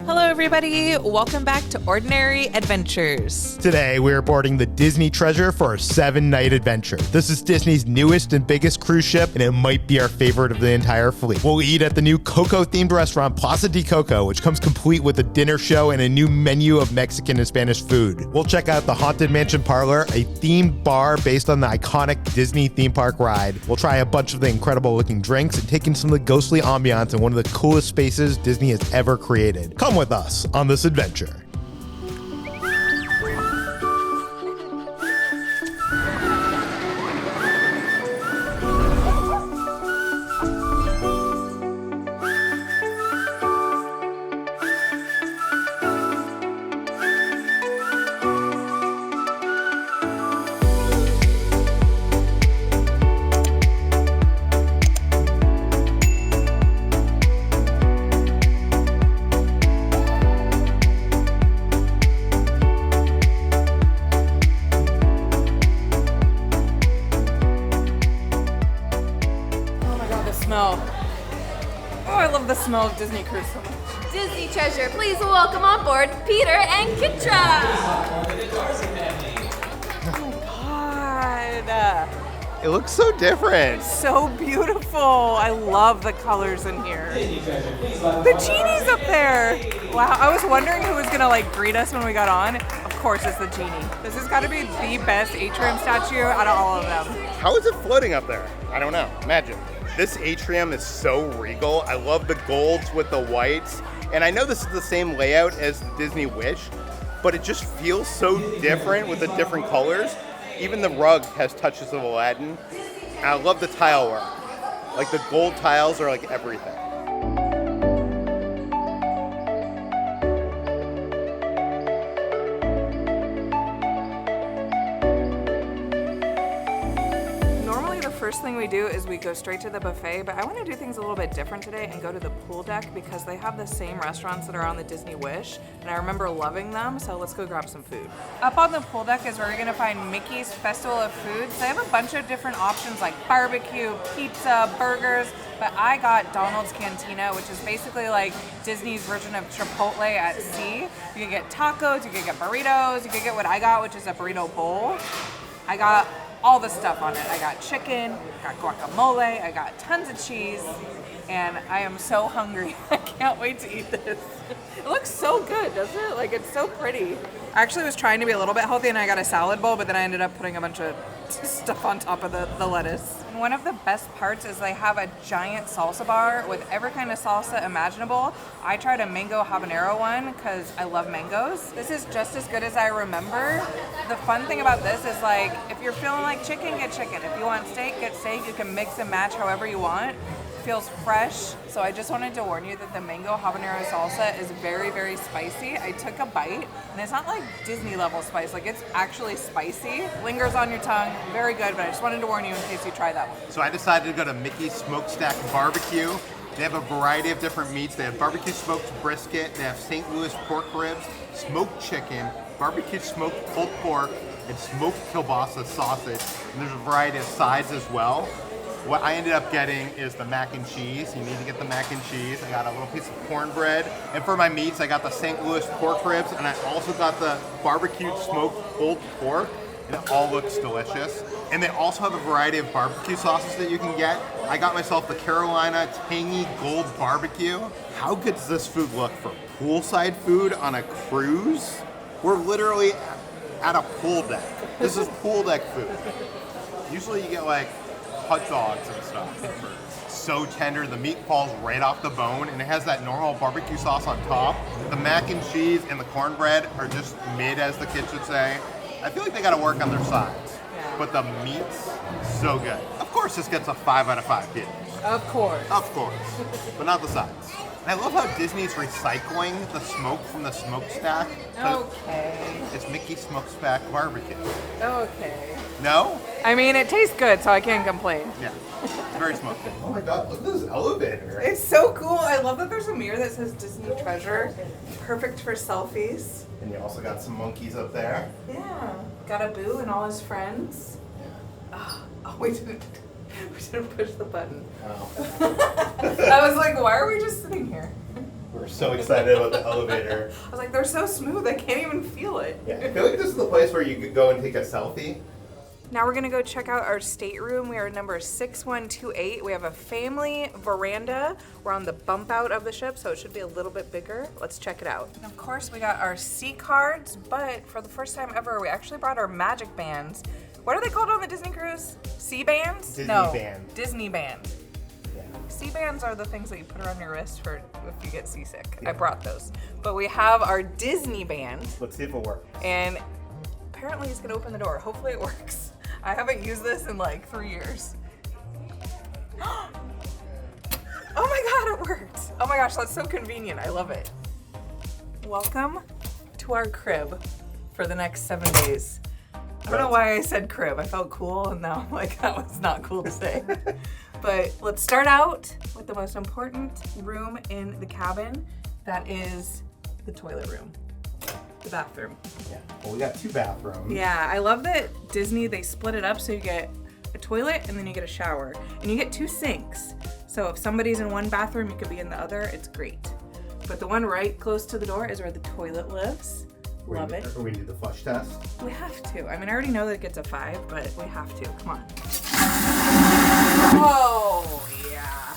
Hello, everybody. Welcome back to Ordinary Adventures. Today, we're boarding the Disney Treasure for a 7-night adventure. This is Disney's newest and biggest cruise ship, and it might be our favorite of the entire fleet. We'll eat at the new Coco-themed restaurant, Plaza De Coco, which comes complete with a dinner show and a new menu of Mexican and Spanish food. We'll check out the Haunted Mansion Parlor, a themed bar based on the iconic Disney theme park ride. We'll try a bunch of the incredible-looking drinks and take in some of the ghostly ambiance in one of the coolest spaces Disney has ever created. Come with us on this adventure. The smell of Disney cruise so much. Disney Treasure, please welcome on board Peter and Kitra. Oh my God. It looks so different. So beautiful. I love the colors in here. The genie's up there. Wow, I was wondering who was gonna greet us when we got on. Of course it's the genie. This has got to be the best atrium statue out of all of them. How is it floating up there? I don't know. Imagine. This atrium is so regal. I love the golds with the whites. And I know this is the same layout as the Disney Wish, but it just feels so different with the different colors. Even the rug has touches of Aladdin. And I love the tile work. Like the gold tiles are like everything. First thing we do is we go straight to the buffet, but I want to do things a little bit different today and go to the pool deck because they have the same restaurants that are on the Disney Wish, and I remember loving them, so let's go grab some food. Up on the pool deck is where you're going to find Mickey's Festival of Foods. They have a bunch of different options like barbecue, pizza, burgers, but I got Donald's Cantina, which is basically like Disney's version of Chipotle at sea. You can get tacos, you can get burritos, you can get what I got, which is a burrito bowl. I got all the stuff on it. I got chicken, I got guacamole, I got tons of cheese, and I am so hungry. I can't wait to eat this. It looks so good, doesn't it? Like, it's so pretty. I actually was trying to be a little bit healthy and I got a salad bowl, but then I ended up putting a bunch of stuff on top of the lettuce. And one of the best parts is they have a giant salsa bar with every kind of salsa imaginable. I tried a mango habanero one because I love mangoes. This is just as good as I remember. The fun thing about this is if you're feeling like chicken, get chicken. If you want steak, get steak. You can mix and match however you want. Feels fresh. So I just wanted to warn you that the mango habanero salsa is very, very spicy. I took a bite and it's not like Disney level spice, it's actually spicy. Lingers on your tongue, very good, but I just wanted to warn you in case you try that one. So I decided to go to Mickey's Smokestack Barbecue. They have a variety of different meats. They have barbecue smoked brisket, they have St. Louis pork ribs, smoked chicken, barbecue smoked pulled pork, and smoked kielbasa sausage. And there's a variety of sides as well. What I ended up getting is the mac and cheese. You need to get the mac and cheese. I got a little piece of cornbread. And for my meats, I got the St. Louis pork ribs, and I also got the barbecued smoked pulled pork. And it all looks delicious. And they also have a variety of barbecue sauces that you can get. I got myself the Carolina Tangy Gold Barbecue. How good does this food look for poolside food on a cruise? We're literally at a pool deck. This is pool deck food. Usually you get hot dogs and stuff. So tender, the meat falls right off the bone, and it has that normal barbecue sauce on top. The mac and cheese and the cornbread are just mid, as the kids would say. I feel like they gotta work on their sides, but the meat's so good. Of course this gets a 5 out of 5 kids. Of course. Of course, but not the sides. And I love how Disney's recycling the smoke from the smokestack. Okay. It's Mickey Smokestack Barbecue. Okay. No? I mean, it tastes good, so I can't complain. Yeah, it's very smoky. Oh my God, look at this elevator. It's so cool. I love that there's a mirror that says Disney Treasure. Perfect for selfies. And you also got some monkeys up there. Yeah. Got a Boo and all his friends. Yeah. Oh, we didn't push the button. Oh. I was like, why are we just sitting here? We're so excited about the elevator. I was like, they're so smooth, I can't even feel it. Yeah, I feel like this is the place where you could go and take a selfie. Now we're gonna go check out our stateroom. We are number 6128. We have a family veranda. We're on the bump out of the ship, so it should be a little bit bigger. Let's check it out. And of course, we got our C cards, but for the first time ever, we actually brought our magic bands. What are they called on the Disney cruise? C bands? Disney no, band. Disney band. Yeah. C bands are the things that you put around your wrist for if you get seasick. Yeah. I brought those. But we have our Disney band. Let's see if it works. And apparently it's gonna open the door. Hopefully it works. I haven't used this in like 3 years. Oh my God, it worked. Oh my gosh, that's so convenient. I love it. Welcome to our crib for the next 7 days. I don't know why I said crib. I felt cool and now I'm like, that was not cool to say. But let's start out with the most important room in the cabin. That is the toilet room. The bathroom. Yeah, well, we got 2 bathrooms. Yeah, I love that Disney, they split it up so you get a toilet and then you get a shower. And you get 2 sinks. So if somebody's in one bathroom, you could be in the other. It's great. But the one right close to the door is where the toilet lives. Love it. Are we do the flush test? We have to. I mean, I already know that it gets a 5, but we have to. Come on. Oh, yeah.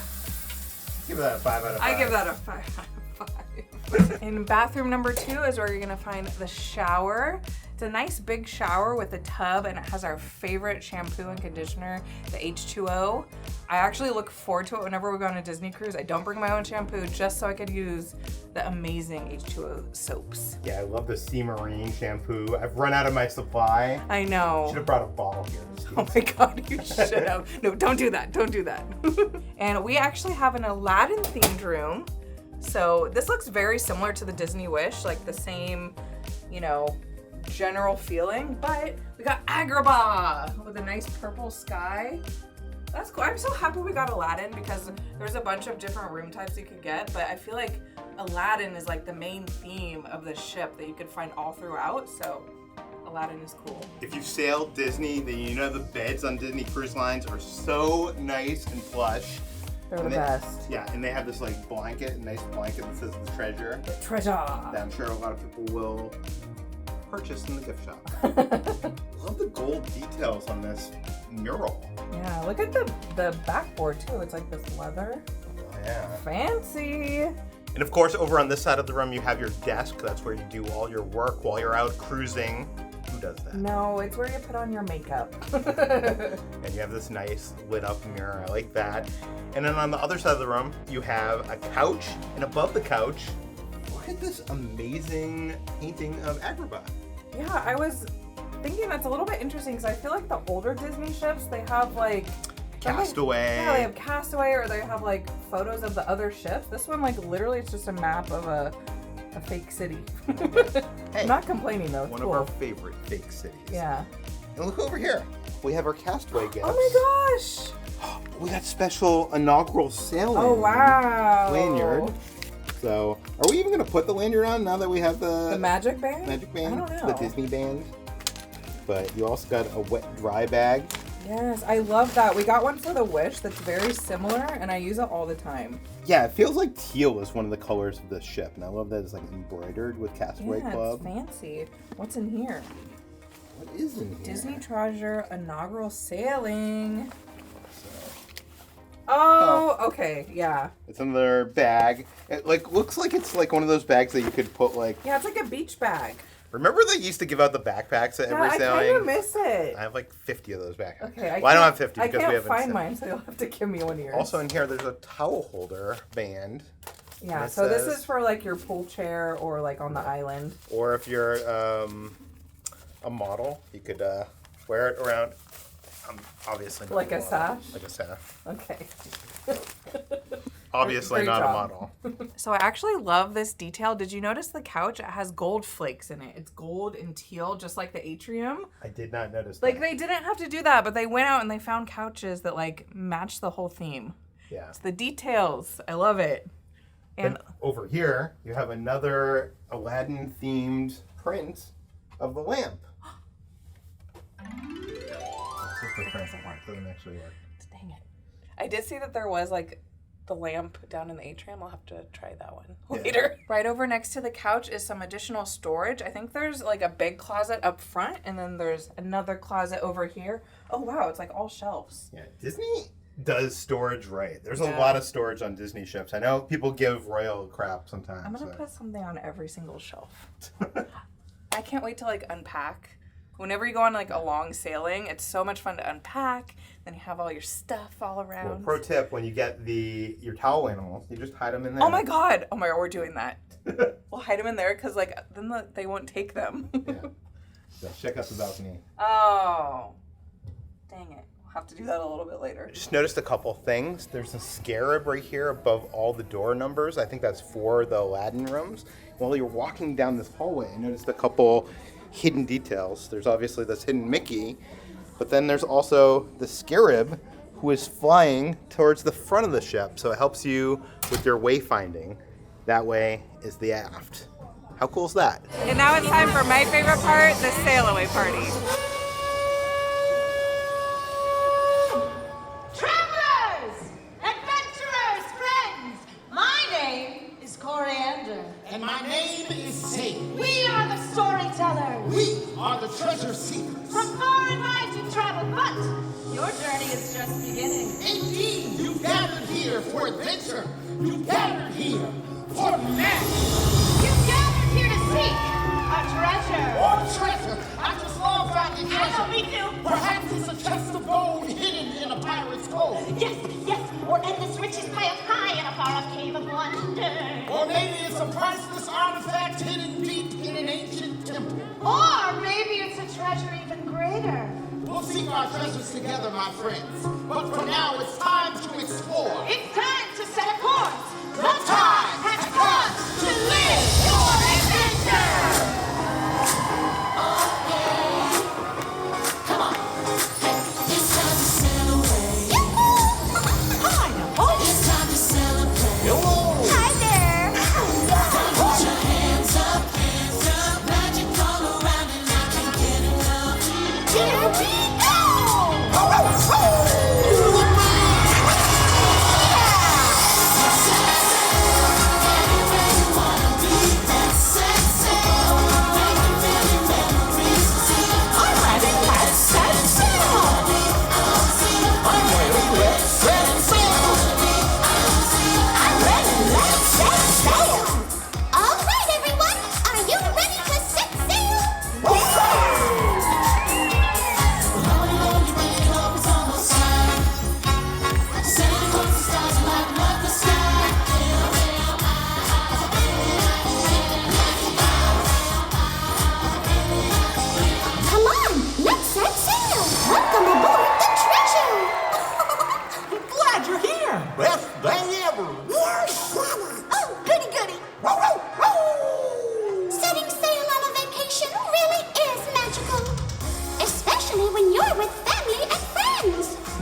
Give that a 5 out of 5. I give that a 5 out of 5. In bathroom number 2 is where you're gonna find the shower. It's a nice big shower with a tub and it has our favorite shampoo and conditioner, the H2O. I actually look forward to it whenever we go on a Disney cruise. I don't bring my own shampoo just so I could use the amazing H2O soaps. Yeah, I love the Sea Marine shampoo. I've run out of my supply. I know. Should have brought a bottle here. Oh my God, you should have. No, don't do that, don't do that. And we actually have an Aladdin themed room. So this looks very similar to the Disney Wish, like the same, you know, general feeling, but we got Agrabah with a nice purple sky. That's cool. I'm so happy we got Aladdin because there's a bunch of different room types you could get, but I feel like Aladdin is like the main theme of the ship that you could find all throughout, so Aladdin is cool. If you've sailed Disney, then you know the beds on Disney cruise lines are so nice and plush. They're the best. Yeah, and they have this like blanket, a nice blanket that says the treasure. The treasure. That I'm sure a lot of people will purchase in the gift shop. Love the gold details on this mural. Yeah, look at the backboard too. It's like this leather. Oh, yeah. Fancy. And of course, over on this side of the room, you have your desk. That's where you do all your work while you're out cruising. Who does that? No, it's where you put on your makeup. And you have this nice lit up mirror. I like that. And then on the other side of the room, you have a couch. And above the couch, look at this amazing painting of Agrabah. Yeah, I was thinking that's a little bit interesting because I feel like the older Disney ships, they have like Castaway. Yeah, they have Castaway or they have like photos of the other ships. This one, like literally, it's just a map of a fake city. Hey, I'm not complaining though. It's one cool. of our favorite fake cities. Yeah. And look over here. We have our Castaway gifts. Oh my gosh. We got special inaugural sailing. Oh wow. Lanyard. So, are we even going to put the lanyard on now that we have the magic band? Magic band? I don't know. The Disney band. But you also got a wet dry bag. Yes, I love that. We got one for the Wish that's very similar, and I use it all the time. Yeah, it feels like teal is one of the colors of the ship, and I love that it's like embroidered with Castaway Club. It's fancy. What's in here? What is in here? Disney Treasure inaugural sailing. Oh, okay, yeah. It's another bag. It looks like it's like one of those bags that you could put like. Yeah, it's like a beach bag. Remember they used to give out the backpacks at every sailing? I kind of miss it. I have like 50 of those backpacks. Okay, well, I don't have 50 because we haven't. I can't find mine, so you'll have to give me one of yours. Also in here, there's a towel holder band. Yeah, so this is for like your pool chair or like on the island. Or if you're a model, you could wear it around. Obviously not like a model. sash? Like a sash. Okay. Obviously Great not job. a model. So I actually love this detail. Did you notice the couch? It has gold flakes in it. It's gold and teal, just like the atrium. I did not notice that. Like they didn't have to do that, but they went out and they found couches that like match the whole theme. Yeah. It's the details. I love it. And over here, you have another Aladdin-themed print of the lamp. It doesn't work. Doesn't actually work. Dang it. I did see that there was like the lamp down in the atrium. I'll have to try that one later. Right over next to the couch is some additional storage. I think there's like a big closet up front, and then there's another closet over here. Oh wow, it's like all shelves. Yeah, Disney does storage right. There's a lot of storage on Disney ships. I know people give Royal crap sometimes. I'm gonna put something on every single shelf. I can't wait to like unpack. Whenever you go on like a long sailing, it's so much fun to unpack. Then you have all your stuff all around. Well, pro tip, when you get your towel animals, you just hide them in there. Oh my god, we're doing that. We'll hide them in there because like then they won't take them. So check out the balcony. Oh, dang it. We'll have to do that a little bit later. I just noticed a couple things. There's a scarab right here above all the door numbers. I think that's for the Aladdin rooms. While you're walking down this hallway, I noticed a couple hidden details. There's obviously this hidden Mickey, but then there's also the scarab who is flying towards the front of the ship, so it helps you with your wayfinding. That way is the aft. How cool is that? And now it's time for my favorite part, the sail away party. Travelers, adventurers, friends, my name is Coriander. And my name is Satan. We are the storytellers. We are the treasure seekers. From far and wide you travel, but your journey is just beginning. Indeed, you gathered here for adventure. You gathered here for magic. You gathered here to seek a treasure. Or treasure. I just love finding treasure. I know, me too. Perhaps it's a chest of gold hidden in a pirate's cove. Yes, or endless riches piled high in a far-off cave of wonder. Or maybe it's a priceless artifact hidden deep in an ancient temple. Or maybe it's a treasure even greater. We'll seek our treasures together, my friends. But for now, it's time to explore. It's time to set a course. The time has come to live your adventure.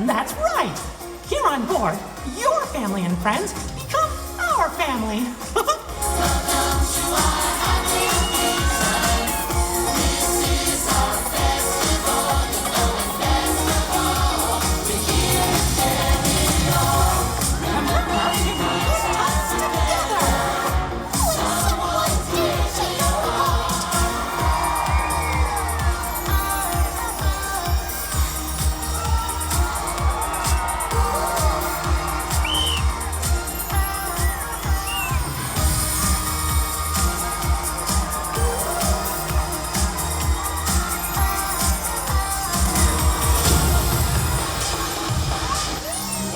That's right. Here on board, your family and friends become our family.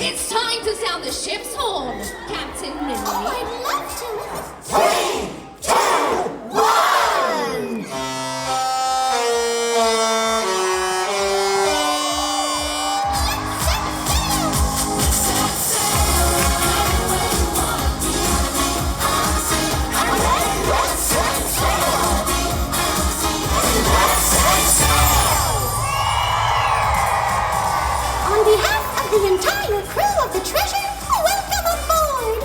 It's time to sound the ship's horn, Captain Minnie. Oh, I'd love to. 3, 2, 1! On behalf of the entire crew of the treasure, welcome aboard!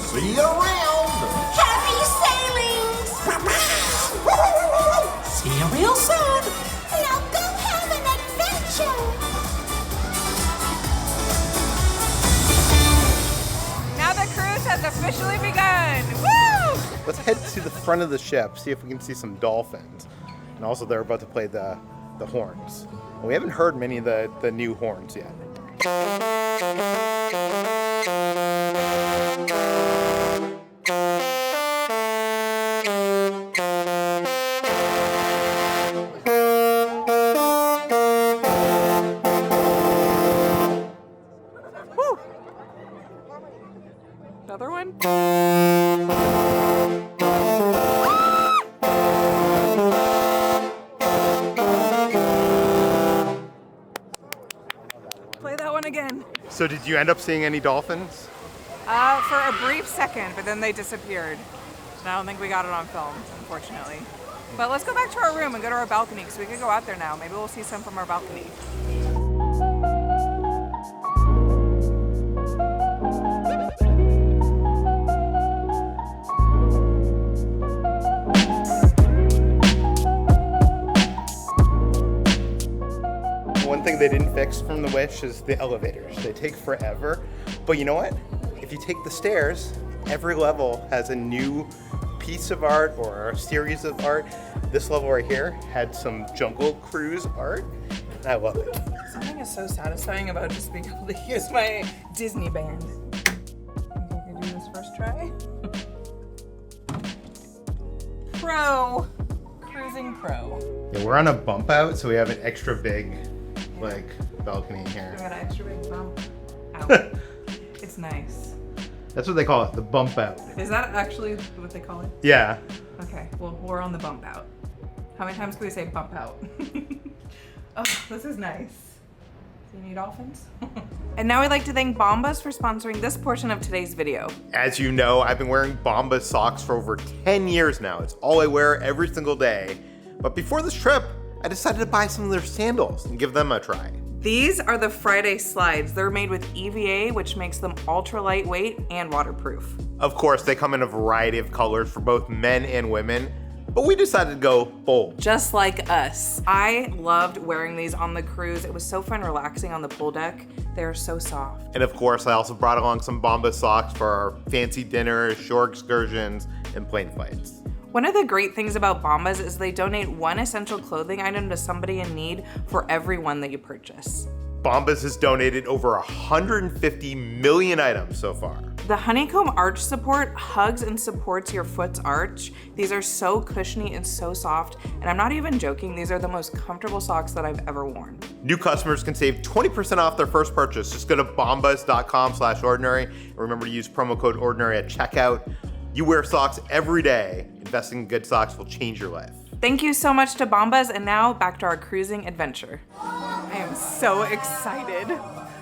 See you around! front of the ship, see if we can see some dolphins. And also they're about to play the horns. We haven't heard many of the new horns yet. Woo! Another one? Play that one again. So did you end up seeing any dolphins? For a brief second, but then they disappeared. And I don't think we got it on film, unfortunately. But let's go back to our room and go to our balcony, because we could go out there now. Maybe we'll see some from our balcony. One thing they didn't fix from the Wish is the elevators. They take forever. But you know what? If you take the stairs, every level has a new piece of art or a series of art. This level right here had some Jungle Cruise art. I love it. Something is so satisfying about just being able to use my Disney band. Think I can do this first try? Pro. Cruising Pro. Yeah, we're on a bump out, so we have an extra big, balcony here. I got an extra big bump out. It's nice. That's what they call it, the bump out. Is that actually what they call it? Yeah. Okay, well, we're on the bump out. How many times can we say bump out? Oh, this is nice. See any dolphins? And now we'd like to thank Bombas for sponsoring this portion of today's video. As you know, I've been wearing Bombas socks for over 10 years now. It's all I wear every single day. But before this trip, I decided to buy some of their sandals and give them a try. These are the Friday slides. They're made with EVA, which makes them ultra lightweight and waterproof. Of course, they come in a variety of colors for both men and women, but we decided to go bold. Just like us. I loved wearing these on the cruise. It was so fun relaxing on the pool deck. They're so soft. And of course, I also brought along some Bombas socks for our fancy dinners, shore excursions, and plane flights. One of the great things about Bombas is they donate one essential clothing item to somebody in need for every one that you purchase. Bombas has donated over 150 million items so far. The honeycomb arch support hugs and supports your foot's arch. These are so cushiony and so soft, and I'm not even joking, these are the most comfortable socks that I've ever worn. New customers can save 20% off their first purchase. Just go to bombas.com/ordinary and remember to use promo code ordinary at checkout. You wear socks every day. Investing in good socks will change your life. Thank you so much to Bombas, and now back to our cruising adventure. I am so excited.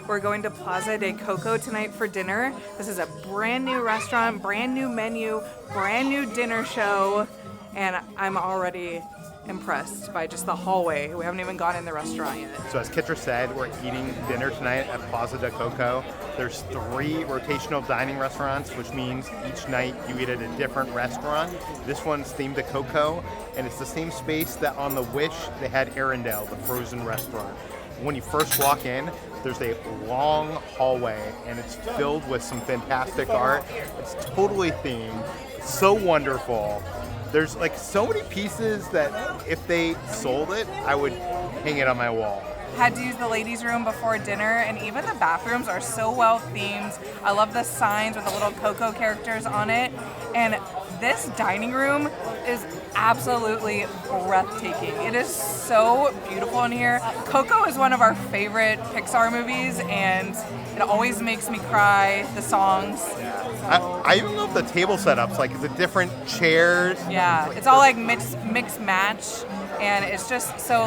We're going to Plaza De Coco tonight for dinner. This is a brand new restaurant, brand new menu, brand new dinner show, and I'm already impressed by just the hallway. We haven't even gone in the restaurant yet. So as Kitra said, we're eating dinner tonight at Plaza De Coco. There's 3 rotational dining restaurants, which means each night you eat at a different restaurant. This one's themed to Coco, and it's the same space that on the Wish they had Arendelle, the frozen restaurant. When you first walk in, there's a long hallway, and it's filled with some fantastic art. It's totally themed. It's so wonderful. There's so many pieces that if they sold it, I would hang it on my wall. Had to use the ladies' room before dinner, and even the bathrooms are so well themed. I love the signs with the little Coco characters on it. And this dining room is absolutely breathtaking. It is so beautiful in here. Coco is one of our favorite Pixar movies, and it always makes me cry, the songs. I even love the table setups, the different chairs. Yeah, it's all mix match, and it's just so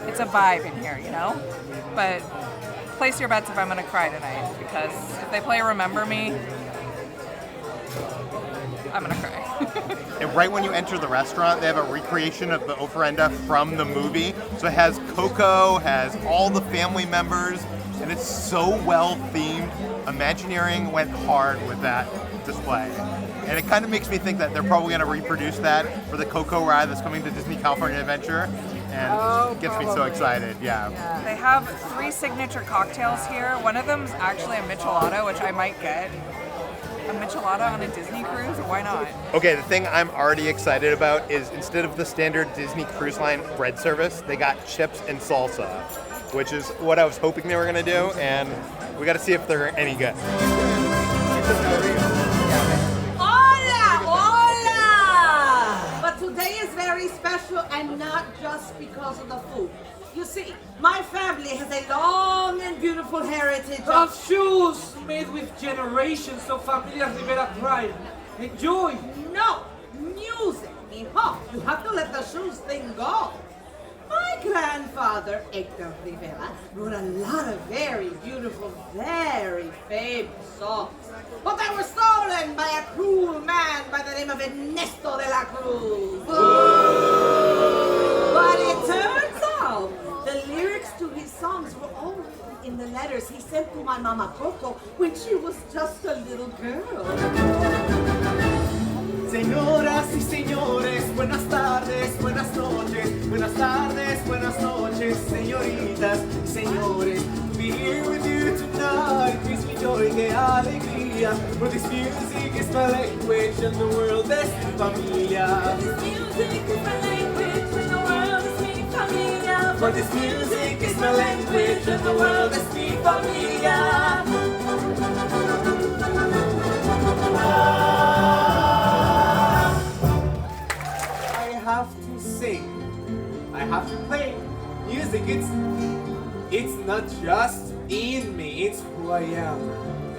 it's a vibe in here, you know? But place your bets if I'm gonna cry tonight, because if they play Remember Me, I'm gonna cry. And right when you enter the restaurant, they have a recreation of the Verandah from the movie. So it has Coco, has all the family members, and it's so well themed. Imagineering went hard with that display. And it kind of makes me think that they're probably going to reproduce that for the Coco ride that's coming to Disney California Adventure. And it gets me so excited, yeah. They have 3 signature cocktails here. One of them is actually a michelada, which I might get. a michelada on a Disney cruise? Why not? Okay, the thing I'm already excited about is instead of the standard Disney Cruise Line bread service, they got chips and salsa, which is what I was hoping they were gonna do, and we got to see if they're any good. Hola, hola! But today is very special, and not just because of the food. You see, my family has a long and beautiful heritage Of shoes made with generations of familiar Rivera pride. Enjoy! No, music, mijo. You have to let the shoes thing go. My grandfather, Hector Rivera, wrote a lot of very beautiful, very famous songs. But they were stolen by a cruel man by the name of Ernesto de la Cruz. But it turns out the lyrics to his songs were all written in the letters he sent to my mama Coco when she was just a little girl. Señoras y señores, buenas tardes, buenas noches, buenas tardes, buenas noches, señoritas y señores. To be here with you tonight gives me joy, que alegría. For this music is my language and the world es mi familia. This music is my language and the world is mi familia. For this music is my language and the world is mi familia. I have to sing. I have to play music. It's not just in me, it's who I am.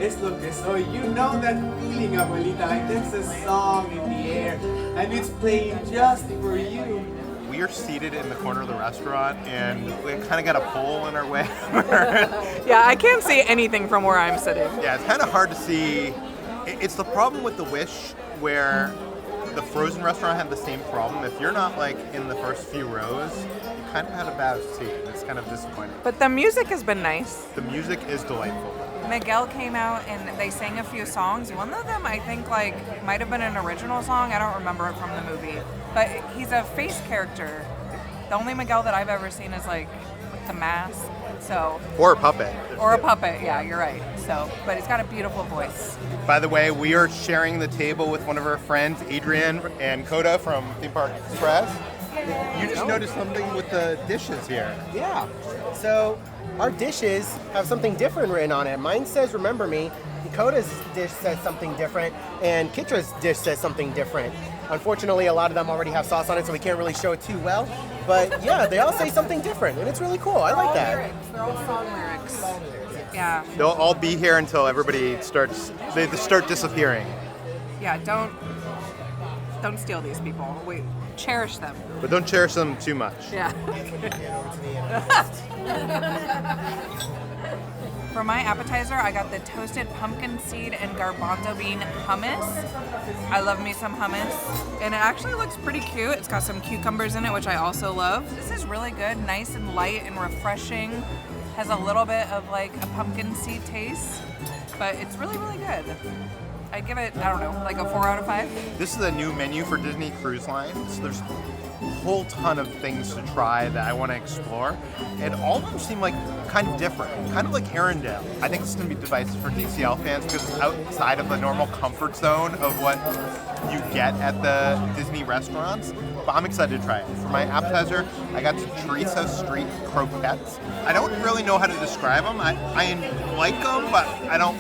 Es lo que soy. You know that feeling, abuelita, like there's a song in the air and it's playing just for you. We are seated in the corner of the restaurant, and we kind of got a pole in our way. Yeah, I can't see anything from where I'm sitting. Yeah, it's kind of hard to see. It's the problem with the Wish, where the Frozen restaurant had the same problem. If you're not like in the first few rows, you kind of had a bad seat. It's kind of disappointing. But the music has been nice. The music is delightful. Miguel came out and they sang a few songs. One of them, I think, like might have been an original song. I don't remember it from the movie. But he's a face character. The only Miguel that I've ever seen is like with the mask. So. Or a puppet. Or a puppet. Yeah, you're right. So, but he's got a beautiful voice. By the way, we are sharing the table with one of our friends, Adrian and Coda from Theme Park Express. You just noticed something with the dishes here. Yeah. So our dishes have something different written on it. Mine says "Remember Me." Dakota's dish says something different, and Kitra's dish says something different. Unfortunately, a lot of them already have sauce on it, so we can't really show it too well. But yeah, they all say something different, and it's really cool. I like that. Lyrics. They're all song lyrics. Yeah. They'll all be here until everybody they start disappearing. Yeah. Don't steal these people. Wait. Cherish them. But don't cherish them too much. Yeah. For my appetizer, I got the toasted pumpkin seed and garbanzo bean hummus. I love me some hummus. And it actually looks pretty cute. It's got some cucumbers in it, which I also love. This is really good, nice and light and refreshing. Has a little bit of like a pumpkin seed taste, but it's really, really good. I'd give it, I don't know, like a 4 out of 5. This is a new menu for Disney Cruise Lines. There's a whole ton of things to try that I want to explore, and all of them seem like kind of different, kind of like Arendelle. I think this is going to be divisive for DCL fans because it's outside of the normal comfort zone of what you get at the Disney restaurants, but I'm excited to try it. For my appetizer, I got chorizo street croquettes. I don't really know how to describe them. I like them, but I don't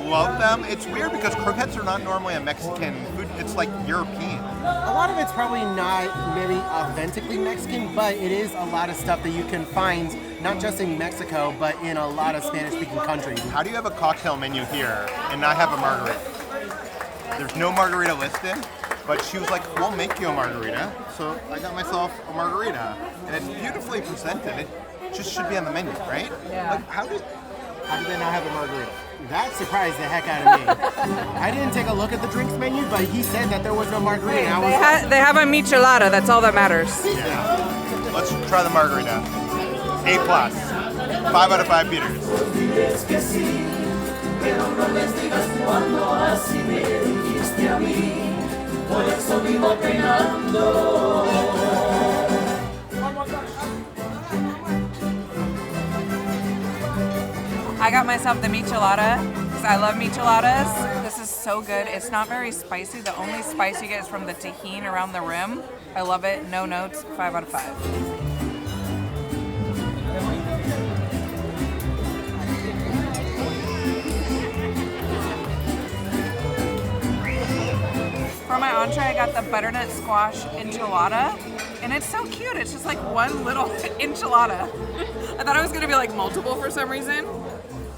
love them. It's weird because croquettes are not normally a Mexican food. It's like European. A lot of it's probably not maybe authentically Mexican, but it is a lot of stuff that you can find not just in Mexico, but in a lot of Spanish-speaking countries. How do you have a cocktail menu here and not have a margarita? There's no margarita listed, but she was like, we'll make you a margarita. So I got myself a margarita, and it's beautifully presented. It just should be on the menu, right? Yeah. Like, how did they not have a margarita? That surprised the heck out of me. I didn't take a look at the drinks menu, but he said that there was no margarita. Hey, and I was they have a michelada, that's all that matters. Yeah. Let's try the margarita. A+. 5 out of 5 beaters. I got myself the michelada because I love micheladas. This is so good. It's not very spicy. The only spice you get is from the tahini around the rim. I love it. No notes. 5 out of 5. For my entree, I got the butternut squash enchilada, and it's so cute. It's just like one little enchilada. I thought it was gonna be like multiple for some reason,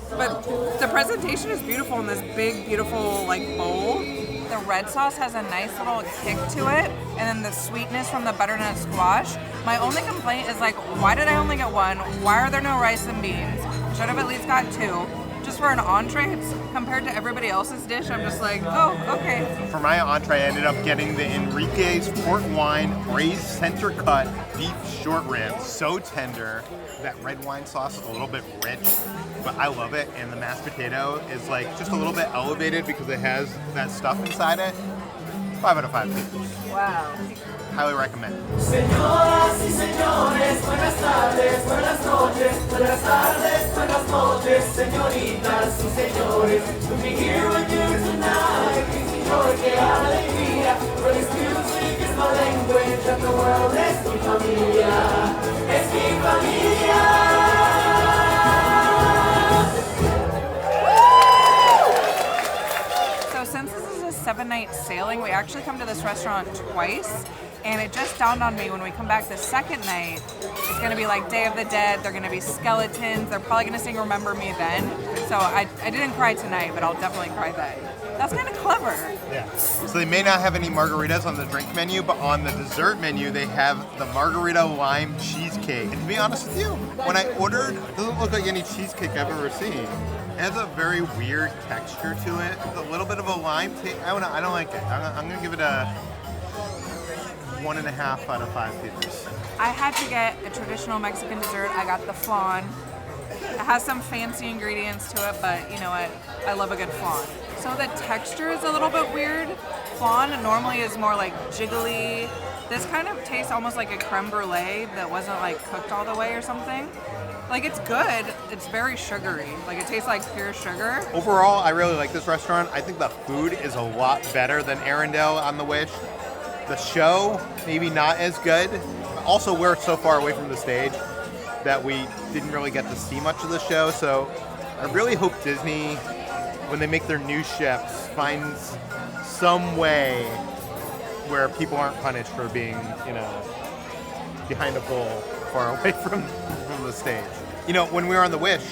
but the presentation is beautiful in this big, beautiful like bowl. The red sauce has a nice little kick to it, and then the sweetness from the butternut squash. My only complaint is like, why did I only get one? Why are there no rice and beans? Should have at least got 2. Just for an entree, compared to everybody else's dish, I'm just like, oh, okay. For my entree, I ended up getting the Enrique's port wine braised center cut beef short ribs. So tender. That red wine sauce is a little bit rich, but I love it. And the mashed potato is like just a little bit elevated because it has that stuff inside it. 5 out of 5. Wow. Highly recommend. Señoras y señores, buenas tardes, buenas noches, buenas tardes, buenas noches, señoritas y señores. To be here with you tonight, brings me joy, que alegría. For this music is my language, and the world es mi familia, es mi familia. So since this is a 7-night sailing, we actually come to this restaurant twice. And it just dawned on me when we come back the second night, it's gonna be like Day of the Dead, they're gonna be skeletons, they're probably gonna sing Remember Me Then. So I didn't cry tonight, but I'll definitely cry then. That's kind of clever. Yeah. So they may not have any margaritas on the drink menu, but on the dessert menu, they have the margarita lime cheesecake. And to be honest with you, when I ordered, it doesn't look like any cheesecake I've ever seen. It has a very weird texture to it. It's a little bit of a lime taste. I don't like it. I'm gonna give it a 1.5 out of 5 peters. I had to get a traditional Mexican dessert. I got the flan. It has some fancy ingredients to it, but you know what? I love a good flan. So the texture is a little bit weird. Flan normally is more like jiggly. This kind of tastes almost like a creme brulee that wasn't like cooked all the way or something. Like it's good. It's very sugary. Like it tastes like pure sugar. Overall, I really like this restaurant. I think the food is a lot better than Arendelle on the Wish. The show, maybe not as good. Also, we're so far away from the stage that we didn't really get to see much of the show. So I really hope Disney, when they make their new ships, finds some way where people aren't punished for being, you know, behind a pole far away from the stage. You know, when we were on the Wish,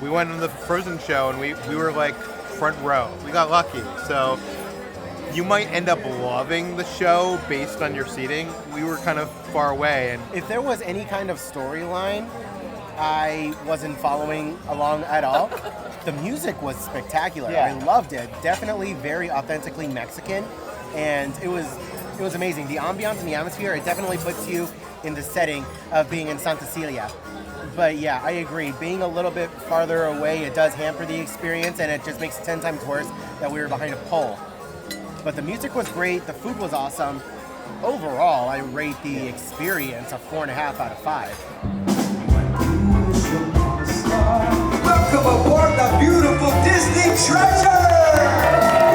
we went on the Frozen show and we were like front row. We got lucky. So you might end up loving the show based on your seating. We were kind of far away. And if there was any kind of storyline, I wasn't following along at all. The music was spectacular. Yeah. I loved it. Definitely very authentically Mexican, and it was amazing. The ambiance and the atmosphere, it definitely puts you in the setting of being in Santa Celia. But yeah, I agree. Being a little bit farther away, it does hamper the experience, and it just makes it 10 times worse that we were behind a pole. But the music was great, the food was awesome. Overall, I rate the experience a 4.5 out of 5. Welcome aboard the beautiful Disney treasure!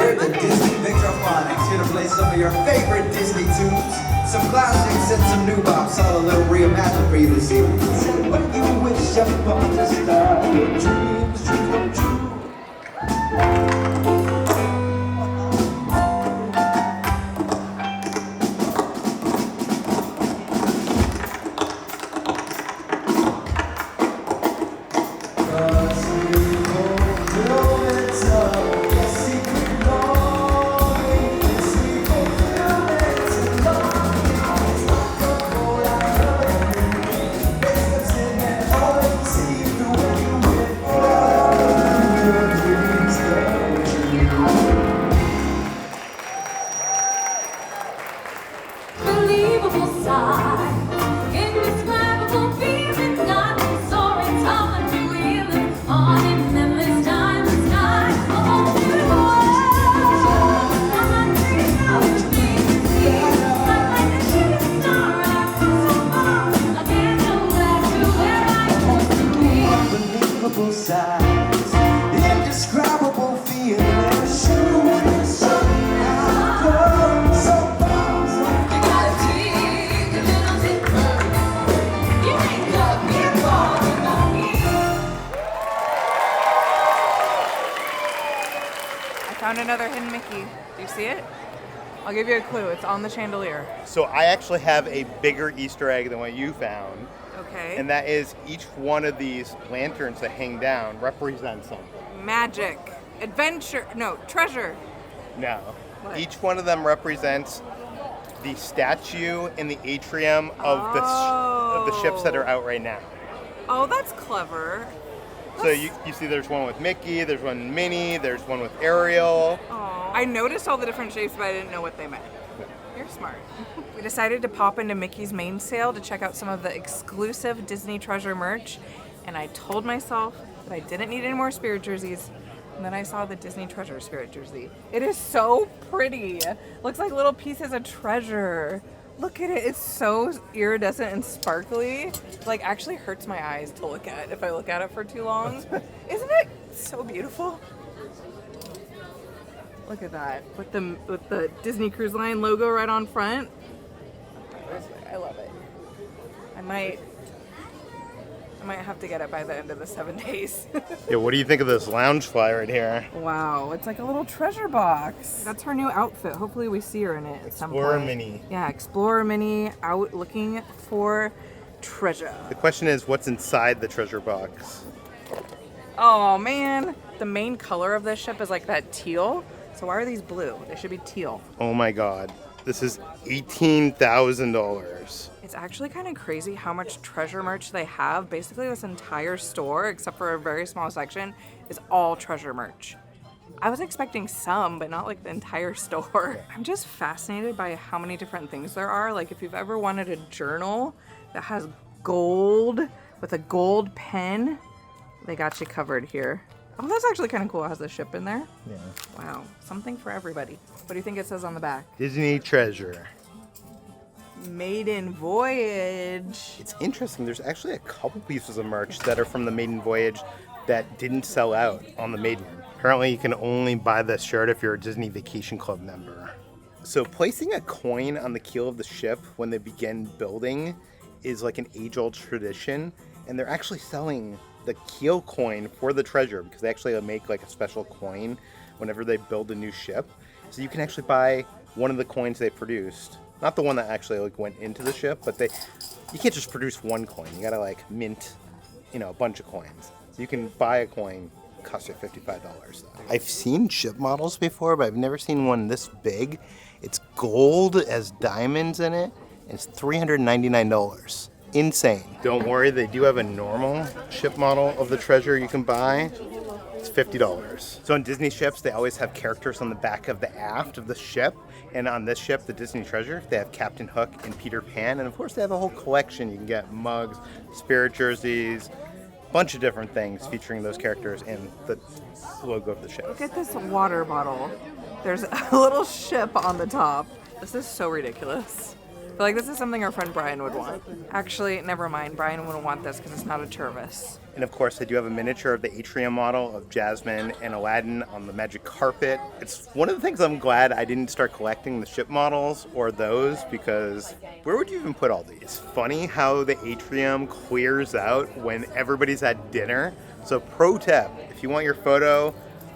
We're the Disney Victrophonics, here to play some of your favorite Disney tunes. Some classics and some new bops, all a little reimagined for you this evening. When you wish upon a star, your dreams come true. Indescribable feeling, shoot. another hidden Mickey. Do you see it? I'll give you a clue. It's on the chandelier. So I actually have a bigger Easter egg than what you found. Okay. And that is each one of these lanterns that hang down represents something. Magic. Adventure. No, treasure. No. What? Each one of them represents the statue in the atrium of the ships that are out right now. Oh, that's clever. So you see there's one with Mickey, there's one with Minnie, there's one with Ariel. Aww. I noticed all the different shapes, but I didn't know what they meant. You're smart. We decided to pop into Mickey's Mainsail to check out some of the exclusive Disney treasure merch, and I told myself that I didn't need any more spirit jerseys, and then I saw the Disney treasure spirit jersey. It is so pretty. Looks like little pieces of treasure. Look at it. It's so iridescent and sparkly. Like, actually hurts my eyes to look at if I look at it for too long. Isn't it so beautiful? Look at that. With the Disney Cruise Line logo right on front. I love it. I might have to get it by the end of the 7 days. Yeah, what do you think of this lounge fly right here? Wow, it's like a little treasure box. That's her new outfit. Hopefully we see her in it at some point. Explorer Minnie. Yeah, Explorer Minnie out looking for treasure. The question is, what's inside the treasure box? Oh man, the main color of this ship is like that teal. So why are these blue? They should be teal. Oh my god. This is $18,000. It's actually kind of crazy how much treasure merch they have. Basically, this entire store, except for a very small section, is all treasure merch. I was expecting some, but not like the entire store. I'm just fascinated by how many different things there are. Like if you've ever wanted a journal that has gold with a gold pen, they got you covered here. Oh, that's actually kind of cool. It has the ship in there. Yeah. Wow, something for everybody. What do you think it says on the back? Disney treasure. Maiden Voyage. It's interesting. There's actually a couple pieces of merch that are from the Maiden Voyage that didn't sell out on the Maiden. Apparently, you can only buy this shirt if you're a Disney Vacation Club member. So placing a coin on the keel of the ship when they begin building is like an age-old tradition, and they're actually selling the keel coin for the treasure because they actually make like a special coin whenever they build a new ship. So you can actually buy one of the coins they produced. Not the one that actually like went into the ship, but you can't just produce one coin. You gotta like mint, a bunch of coins. So you can buy a coin, cost you $55 though. I've seen ship models before, but I've never seen one this big. It's gold as diamonds in it, and it's $399. Insane. Don't worry, they do have a normal ship model of the treasure you can buy. It's $50. So on Disney ships, they always have characters on the back of the aft of the ship. And on this ship, the Disney Treasure, they have Captain Hook and Peter Pan. And of course, they have a whole collection. You can get mugs, spirit jerseys, a bunch of different things featuring those characters and the logo of the ship. Look at this water bottle. There's a little ship on the top. This is so ridiculous. I feel like this is something our friend Brian would want. Actually, never mind. Brian wouldn't want this because it's not a Tervis. And of course, they do have a miniature of the atrium model of Jasmine and Aladdin on the magic carpet. It's one of the things I'm glad I didn't start collecting the ship models or those, because where would you even put all these? Funny how the atrium clears out when everybody's at dinner. So pro tip, if you want your photo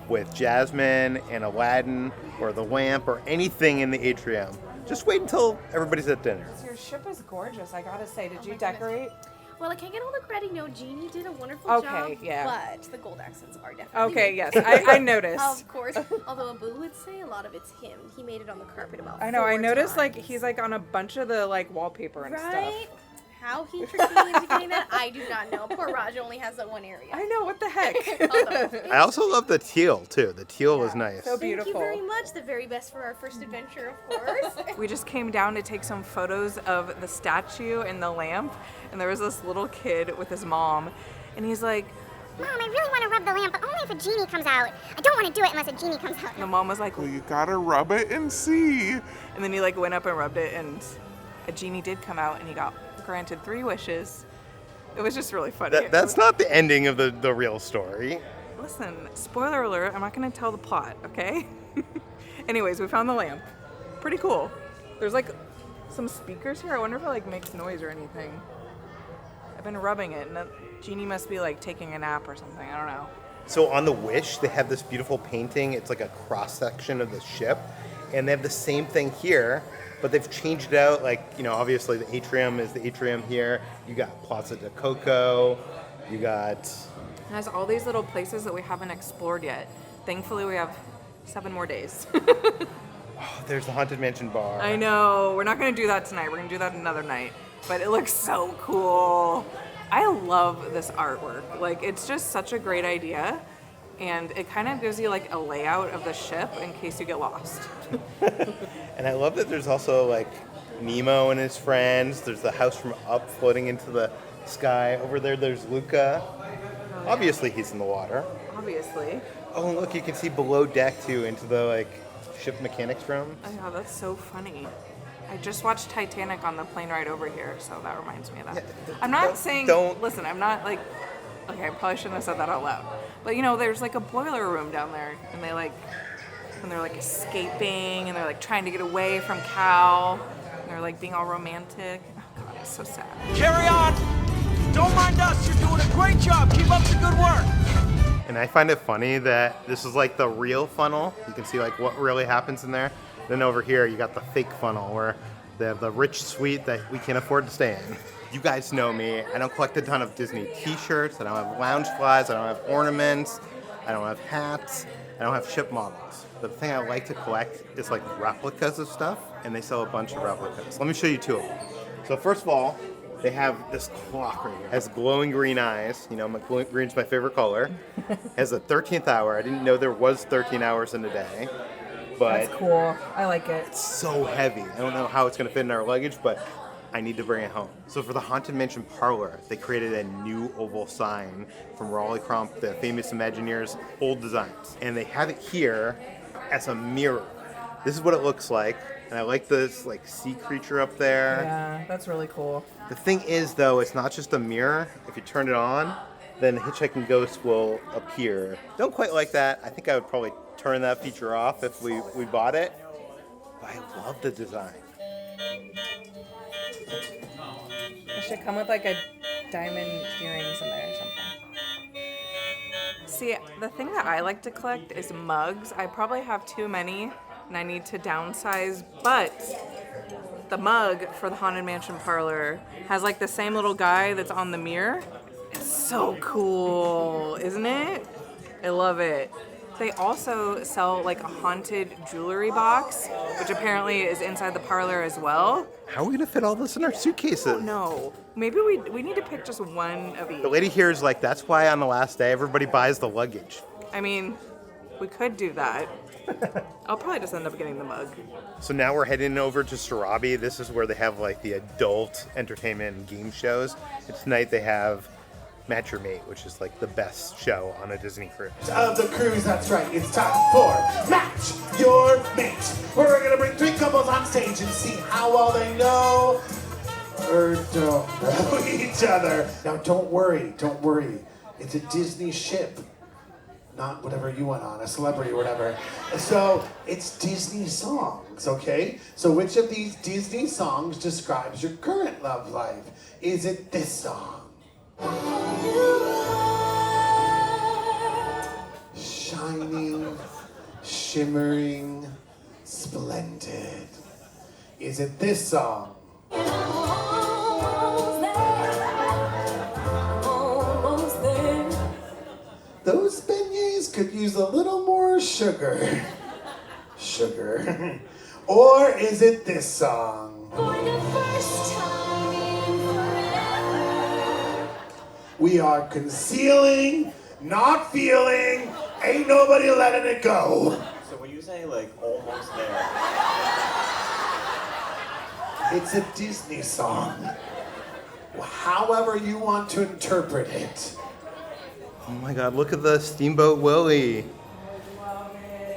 with Jasmine and Aladdin or the lamp or anything in the atrium, just wait until everybody's at dinner. Your ship is gorgeous, I gotta say. Did you decorate? Well, I can't get all the credit. No, Jeannie did a wonderful job. Okay, yeah. But the gold accents are definitely... Okay, yes, I noticed. Of course. Although Abu would say a lot of it's him. He made it on the carpet about I know, I noticed times. like he's like on a bunch of the like wallpaper and stuff. Right? How he tricked me into getting that, I do not know. Poor Raj only has that one area. I know, what the heck? I also love the teal, too. The teal was nice. So beautiful. Thank you very much. The very best for our first adventure, of course. We just came down to take some photos of the statue and the lamp, and there was this little kid with his mom, and he's like, Mom, I really want to rub the lamp, but only if a genie comes out. I don't want to do it unless a genie comes out. and the mom was like, Well, you gotta rub it and see. and then he like went up and rubbed it, and a genie did come out, and he got granted 3 wishes. It was just really funny. That's not the ending of the real story. Listen, spoiler alert, I'm not going to tell the plot, okay? Anyways, we found the lamp. Pretty cool. There's like some speakers here. I wonder if it like makes noise or anything. I've been rubbing it, and the genie must be like taking a nap or something. I don't know. So on the Wish, they have this beautiful painting. It's like a cross section of the ship, and they have the same thing here, but they've changed it out. Like, you know, obviously the atrium is the atrium here. You got Plaza De Coco. You got. It has all these little places that we haven't explored yet. Thankfully, we have 7 more days. Oh, there's the Haunted Mansion bar. I know. We're not going to do that tonight. We're going to do that another night. But it looks so cool. I love this artwork. Like, it's just such a great idea. And it kind of gives you like a layout of the ship in case you get lost. And I love that there's also like Nemo and his friends. There's the house from Up floating into the sky. Over there, there's Luca. Oh, yeah. Obviously, he's in the water. Obviously. Oh, and look, you can see below deck too into the like ship mechanics room. Oh, yeah, that's so funny. I just watched Titanic on the plane ride over here, so that reminds me of that. Yeah, I'm not saying. Listen, I'm not like. Okay, I probably shouldn't have said that out loud. But you know, there's like a boiler room down there, and they like, when they're like escaping, and they're like trying to get away from Cal, and they're like being all romantic. Oh God, it's so sad. Carry on. Don't mind us. You're doing a great job. Keep up the good work. And I find it funny that this is like the real funnel. You can see like what really happens in there. Then over here, you got the fake funnel where they have the rich suite that we can't afford to stay in. You guys know me. I don't collect a ton of Disney t-shirts. I don't have lounge flies. I don't have ornaments. I don't have hats. I don't have ship models. But the thing I like to collect is like replicas of stuff, and they sell a bunch of replicas. Let me show you 2 of them. So first of all, they have this clock right here. It has glowing green eyes. You know, green's my favorite color. It has a 13th hour. I didn't know there was 13 hours in a day. But that's cool. I like it. It's so heavy. I don't know how it's going to fit in our luggage, but I need to bring it home. So for the Haunted Mansion Parlor, they created a new oval sign from Raleigh Crump, the famous Imagineer's old designs. And they have it here as a mirror. This is what it looks like. And I like this like sea creature up there. Yeah, that's really cool. The thing is though, it's not just a mirror. If you turn it on, then Hitchhiking Ghost will appear. Don't quite like that. I think I would probably turn that feature off if we bought it. But I love the design. It should come with like a diamond earrings in there or something. See, the thing that I like to collect is mugs. I probably have too many and I need to downsize, but the mug for the Haunted Mansion Parlor has like the same little guy that's on the mirror. It's so cool, isn't it? I love it. They also sell like a haunted jewelry box, which apparently is inside the parlor as well. How are we gonna fit all this in our suitcases? I don't know. Maybe we need to pick just one of each. The lady here is like, that's why on the last day everybody buys the luggage. I mean, we could do that. I'll probably just end up getting the mug. So now we're heading over to Sarabi. This is where they have like the adult entertainment and game shows. And tonight they have Match Your Mate, which is like the best show on a Disney cruise. Of the cruise, that's right. It's time for Match Your Mate. We're gonna bring 3 couples on stage and see how well they know or don't know each other. Now, don't worry. It's a Disney ship, not whatever you went on, a celebrity or whatever. So it's Disney songs, okay? So which of these Disney songs describes your current love life? Is it this song? Shining, shimmering, splendid. Is it this song? Those beignets could use a little more sugar. Sugar. Or is it this song? For the first time in forever. We are concealing, not feeling, ain't nobody letting it go. So when you say like almost there. It's a Disney song. However you want to interpret it. Oh my God, look at the Steamboat Willie.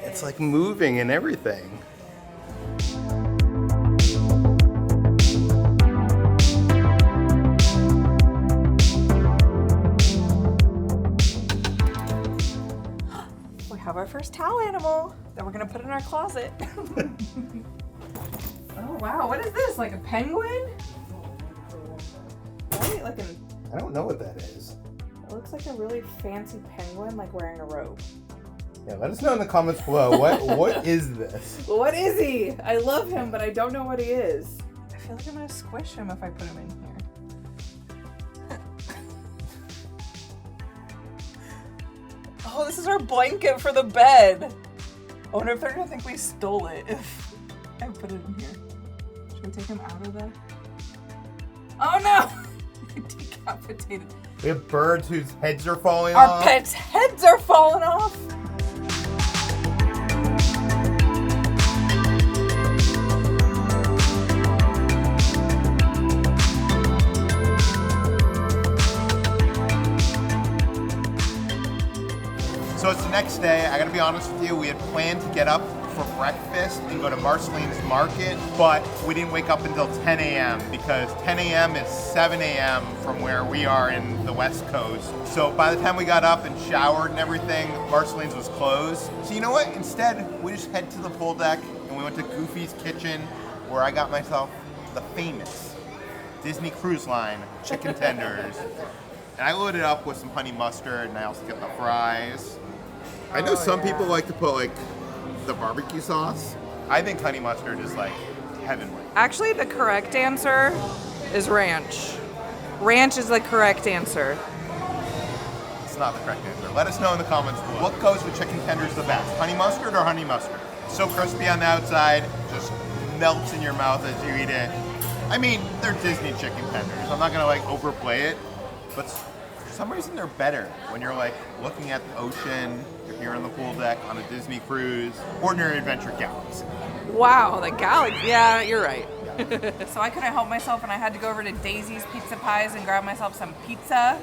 It's like moving and everything. We have our first towel animal that we're gonna put in our closet. Oh wow, what is this? Like a penguin? Right? Like I don't know what that is. It looks like a really fancy penguin, like wearing a robe. Yeah, let us know in the comments below. What is this? What is he? I love him, but I don't know what he is. I feel like I'm gonna squish him if I put him in here. Oh, this is our blanket for the bed. I wonder if they're gonna think we stole it if I put it in here. Should we take him out of there? Oh no! Decapitated. We have birds whose heads are falling off. Our pets' heads are falling off. So it's the next day. I gotta be honest with you, we had planned to get up for breakfast and go to Marceline's Market, but we didn't wake up until 10 a.m. because 10 a.m. is 7 a.m. from where we are in the West Coast. So by the time we got up and showered and everything, Marceline's was closed. So you know what? Instead, we just head to the pool deck and we went to Goofy's Kitchen, where I got myself the famous Disney Cruise Line chicken tenders. And I loaded up with some honey mustard, and I also get the fries. I know some people like to put like the barbecue sauce. I think honey mustard is like heavenly. Actually, the correct answer is ranch. Ranch is the correct answer. It's not the correct answer. Let us know in the comments below. What goes with chicken tenders the best? Honey mustard or honey mustard? So crispy on the outside, just melts in your mouth as you eat it. I mean, they're Disney chicken tenders. I'm not gonna like overplay it, but for some reason they're better when you're like looking at the ocean, you're here on the pool deck on a Disney cruise, Ordinary Adventure Galaxy. Wow, the Galaxy. Yeah, you're right. So I couldn't help myself and I had to go over to Daisy's Pizza Pies and grab myself some pizza.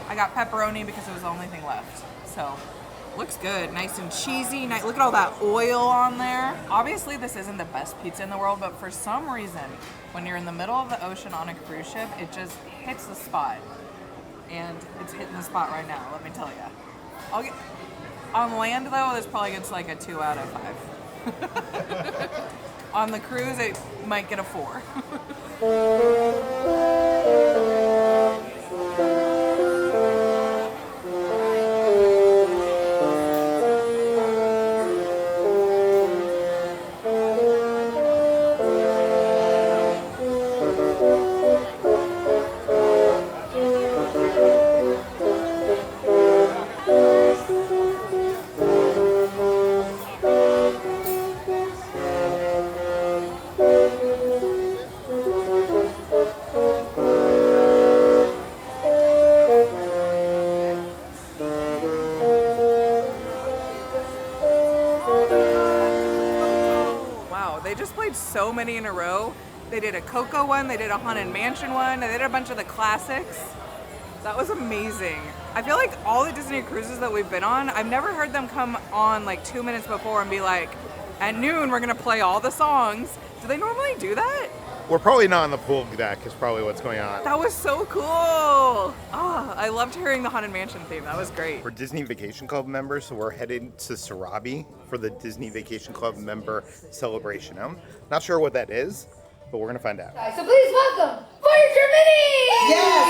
I got pepperoni because it was the only thing left. So, looks good, nice and cheesy. Nice. Look at all that oil on there. Obviously this isn't the best pizza in the world, but for some reason, when you're in the middle of the ocean on a cruise ship, it just hits the spot. And it's hitting the spot right now, let me tell you. On land though, this probably gets like a 2 out of 5. On the cruise, it might get a 4. So many in a row. They did a Coco one, they did a Haunted Mansion one, they did a bunch of the classics. That was amazing. I feel like all the Disney cruises that we've been on, I've never heard them come on like 2 minutes before and be like, at noon we're gonna play all the songs. Do they normally do that? We're probably not on the pool deck is probably what's going on. That was so cool. Oh, I loved hearing the Haunted Mansion theme. That was great. We're Disney Vacation Club members, so we're headed to Sarabi for the Disney Vacation Club member celebration. I'm not sure what that is, but we're gonna find out. So please welcome Voyager Minnie! Yes!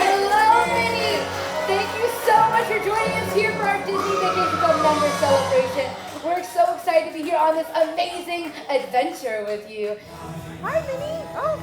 Hello, Minnie! Thank you so much for joining us here for our Disney Vacation Club member celebration. We're so excited to be here on this amazing adventure with you. Hi, Minnie. Oh,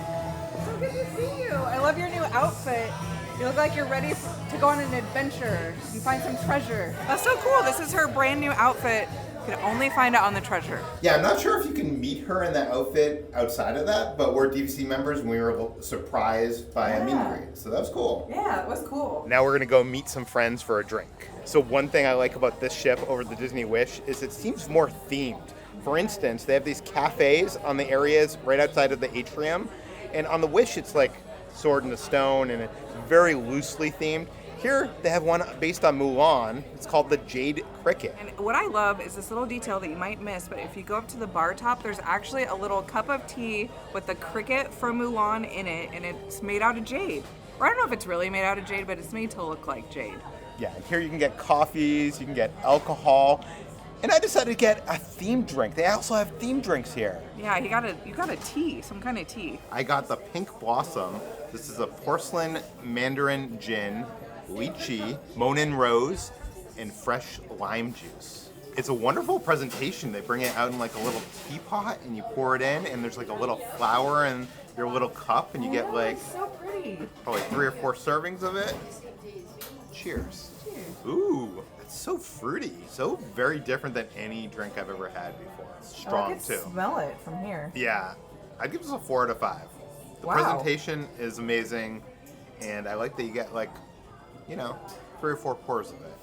so good to see you. I love your new outfit. You look like you're ready to go on an adventure and find some treasure. That's so cool. This is her brand new outfit. You can only find it on the treasure. Yeah, I'm not sure if you can meet her in that outfit outside of that, but we're DVC members and we were surprised by a meet and greet. So that was cool. Yeah, it was cool. Now we're gonna go meet some friends for a drink. So one thing I like about this ship over the Disney Wish is it seems more themed. For instance, they have these cafes on the areas right outside of the atrium. And on the Wish, it's like Sword in the Stone and it's very loosely themed. Here, they have one based on Mulan. It's called the Jade Cricket. And what I love is this little detail that you might miss, but if you go up to the bar top, there's actually a little cup of tea with the cricket from Mulan in it, and it's made out of jade. Or I don't know if it's really made out of jade, but it's made to look like jade. Yeah, and here you can get coffees, you can get alcohol. And I decided to get a themed drink. They also have themed drinks here. Yeah, you got a tea, some kind of tea. I got the Pink Blossom. This is a porcelain mandarin gin, lychee, Monin rose, and fresh lime juice. It's a wonderful presentation. They bring it out in like a little teapot and you pour it in, and there's like a little flower in your little cup, and you get like so pretty. Probably 3 or 4 servings of it. Cheers. Ooh, it's so fruity. So very different than any drink I've ever had before. It's strong too. Smell it from here. Yeah, I'd give this a 4 out of 5. The presentation is amazing, and I like that you get like, 3 or 4 pours of it.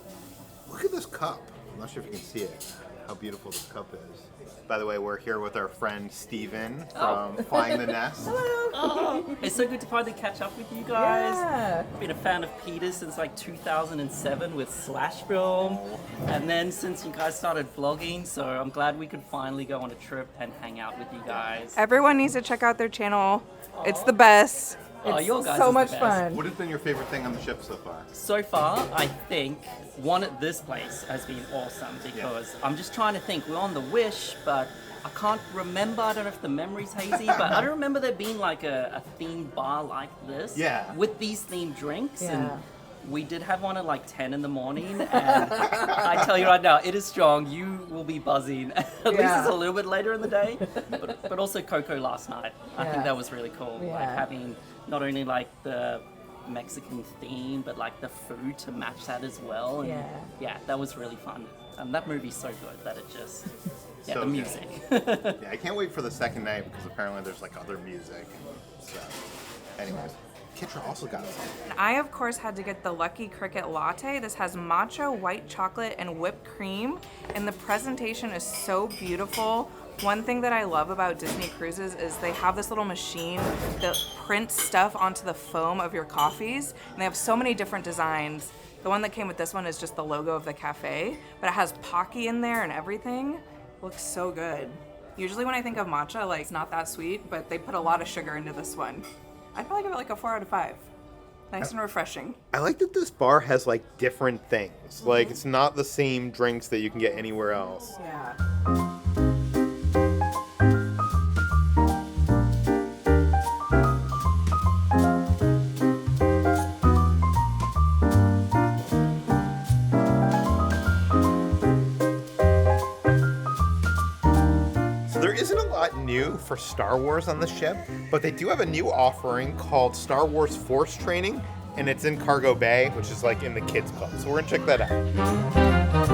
Look at this cup. I'm not sure if you can see it. How beautiful this cup is. By the way, we're here with our friend Steven from Flying the Nest. Oh, it's so good to finally catch up with you guys. Yeah. I've been a fan of Peter's since like 2007 with Slash Film, and then since you guys started vlogging, so I'm glad we could finally go on a trip and hang out with you guys. Everyone needs to check out their channel. It's the best. Oh, your guys so is much the best. fun. What has been your favorite thing on the ship so far? So far, I think one at this place has been awesome because I'm just trying to think. We're on the Wish, but I can't remember. I don't know if the memory's hazy, but I don't remember there being like a themed bar like this. Yeah. With these themed drinks. Yeah. And we did have one at like 10 in the morning, and I tell you right now, it is strong. You will be buzzing. At least it's a little bit later in the day, but also Coco last night. I think that was really cool. Yeah. Like having not only like the Mexican theme, but like the food to match that as well. And yeah, that was really fun. And that movie's so good that it just, So the good. music. Yeah, I can't wait for the second night because apparently there's like other music and stuff. Anyways, Kitra also got something. I, of course, had to get the Lucky Cricket Latte. This has matcha, white chocolate, and whipped cream, and the presentation is so beautiful. One thing that I love about Disney cruises is they have this little machine that prints stuff onto the foam of your coffees, and they have so many different designs. The one that came with this one is just the logo of the cafe, but it has Pocky in there and everything. Looks so good. Usually when I think of matcha, like, it's not that sweet, but they put a lot of sugar into this one. I'd probably give it like a 4 out of 5. Nice and refreshing. I like that this bar has like different things. Like it's not the same drinks that you can get anywhere else. Yeah. New for Star Wars on the ship, but they do have a new offering called Star Wars Force Training, and it's in Cargo Bay, which is like in the kids club. So we're gonna check that out.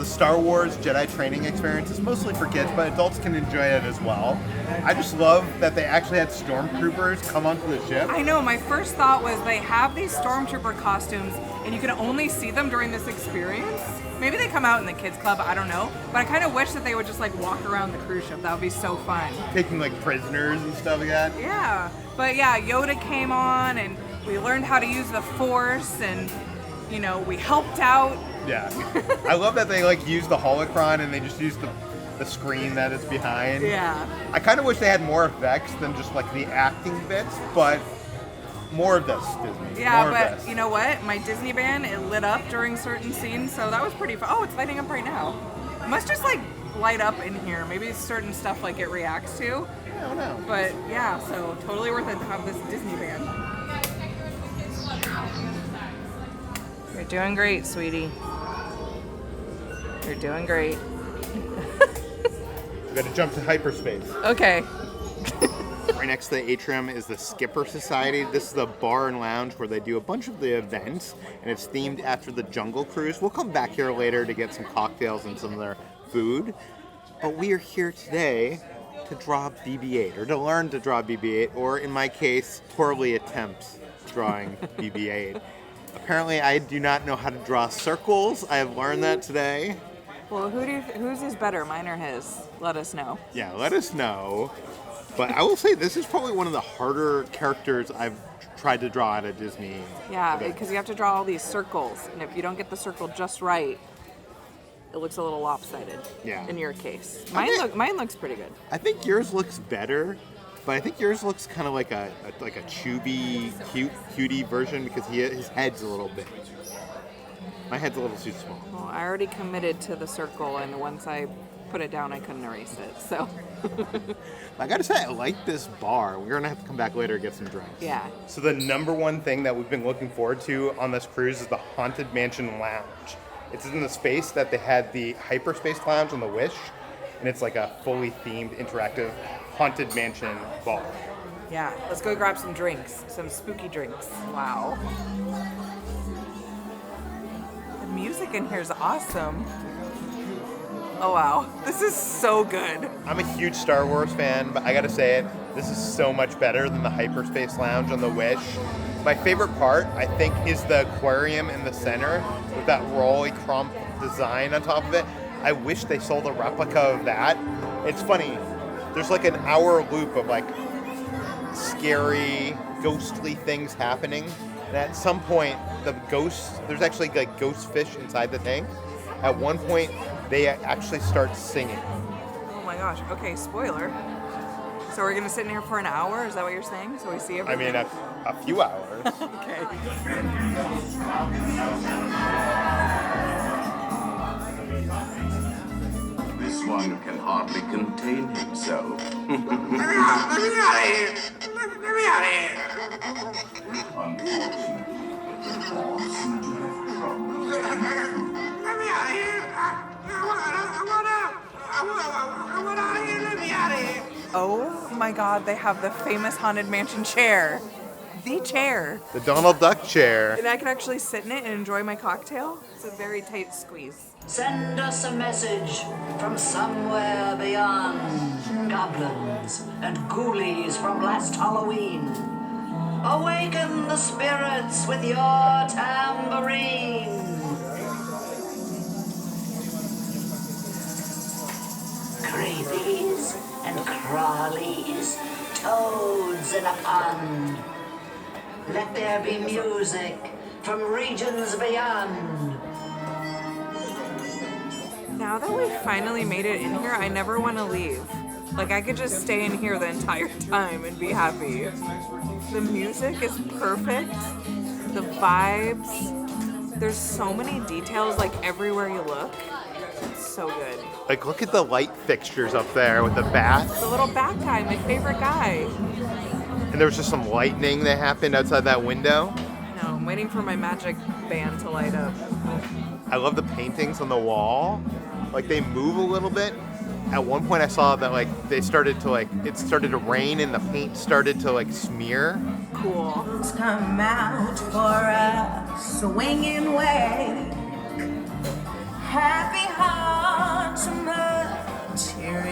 Star Wars Jedi training experience is mostly for kids, but adults can enjoy it as well. I just love that they actually had stormtroopers come onto the ship. I know, my first thought was they have these stormtrooper costumes and you can only see them during this experience. Maybe they come out in the kids club, I don't know. But I kind of wish that they would just like walk around the cruise ship. That would be so fun. Taking like prisoners and stuff like that. Yeah, but yeah, Yoda came on and we learned how to use the Force and, you know, we helped out. Yeah, I love that they like use the holocron and they just use the screen that is behind. Yeah. I kind of wish they had more effects than just like the acting bits, but more of this, Disney. Yeah, more but of this. you know what? My Disney band, it lit up during certain scenes, so that was pretty fun. Oh, it's lighting up right now. It must just like light up in here. Maybe certain stuff like it reacts to. I don't know. But yeah, so totally worth it to have this Disney band. You're doing great, sweetie. You're doing great. We gotta jump to hyperspace. Okay. Right next to the atrium is the Skipper Society. This is the bar and lounge where they do a bunch of the events, and it's themed after the Jungle Cruise. We'll come back here later to get some cocktails and some of their food. But we are here today to draw BB-8, or to learn to draw BB-8, or in my case, poorly attempt drawing BB-8. Apparently, I do not know how to draw circles. I have learned that today. Well, whose is better, mine or his? Let us know. Yeah, let us know. But I will say this is probably one of the harder characters I've tried to draw at a Disney. Yeah, event. because you have to draw all these circles, and if you don't get the circle just right, it looks a little lopsided. Yeah. In your case, mine looks pretty good. I think yours looks better, but I think yours looks kind of like a chubby, cutie version because his head's a little big. My head's a little too small. Well, I already committed to the circle, and once I put it down, I couldn't erase it. So. I gotta say, I like this bar. We're gonna have to come back later to get some drinks. Yeah. So the number one thing that we've been looking forward to on this cruise is the Haunted Mansion Lounge. It's in the space that they had the Hyperspace Lounge on the Wish, and it's like a fully themed, interactive Haunted Mansion bar. Yeah, let's go grab some drinks, some spooky drinks. Wow. The music in here is awesome. Oh wow, this is so good. I'm a huge Star Wars fan, but I gotta say it, this is so much better than the Hyperspace Lounge on the Wish. My favorite part, I think, is the aquarium in the center with that Rolly Crump design on top of it. I wish they sold a replica of that. It's funny, there's like an hour loop of like scary, ghostly things happening. And at some point, there's actually like ghost fish inside the tank. At one point, they actually start singing. Oh my gosh, okay, spoiler. So we're gonna sit in here for an hour, is that what you're saying? So we see everything? I mean, a few hours. Okay. This one can hardly contain himself. Let me out of here! Let me out of here! Unfortunately, the boss seemed to have trouble. Let me out of here! I want out of here! Let me out of here! Oh my god, they have the famous Haunted Mansion chair. The chair. The Donald Duck chair. And I can actually sit in it and enjoy my cocktail. It's a very tight squeeze. Send us a message from somewhere beyond. Goblins and ghoulies from last Halloween. Awaken the spirits with your tambourine. Creepies and crawlies, toads in a pond. Let there be music from regions beyond. Now that we've finally made it in here, I never want to leave. Like, I could just stay in here the entire time and be happy. The music is perfect. The vibes. There's so many details, like, everywhere you look. It's so good. Like, look at the light fixtures up there with the bat. The little bat guy, my favorite guy. And there was just some lightning that happened outside that window. No, I'm waiting for my magic band to light up. I love the paintings on the wall. Like, they move a little bit. At one point I saw that, like, it started to rain and the paint started to, like, smear. Cool. Come out for a swinging way. Happy hearts materialize.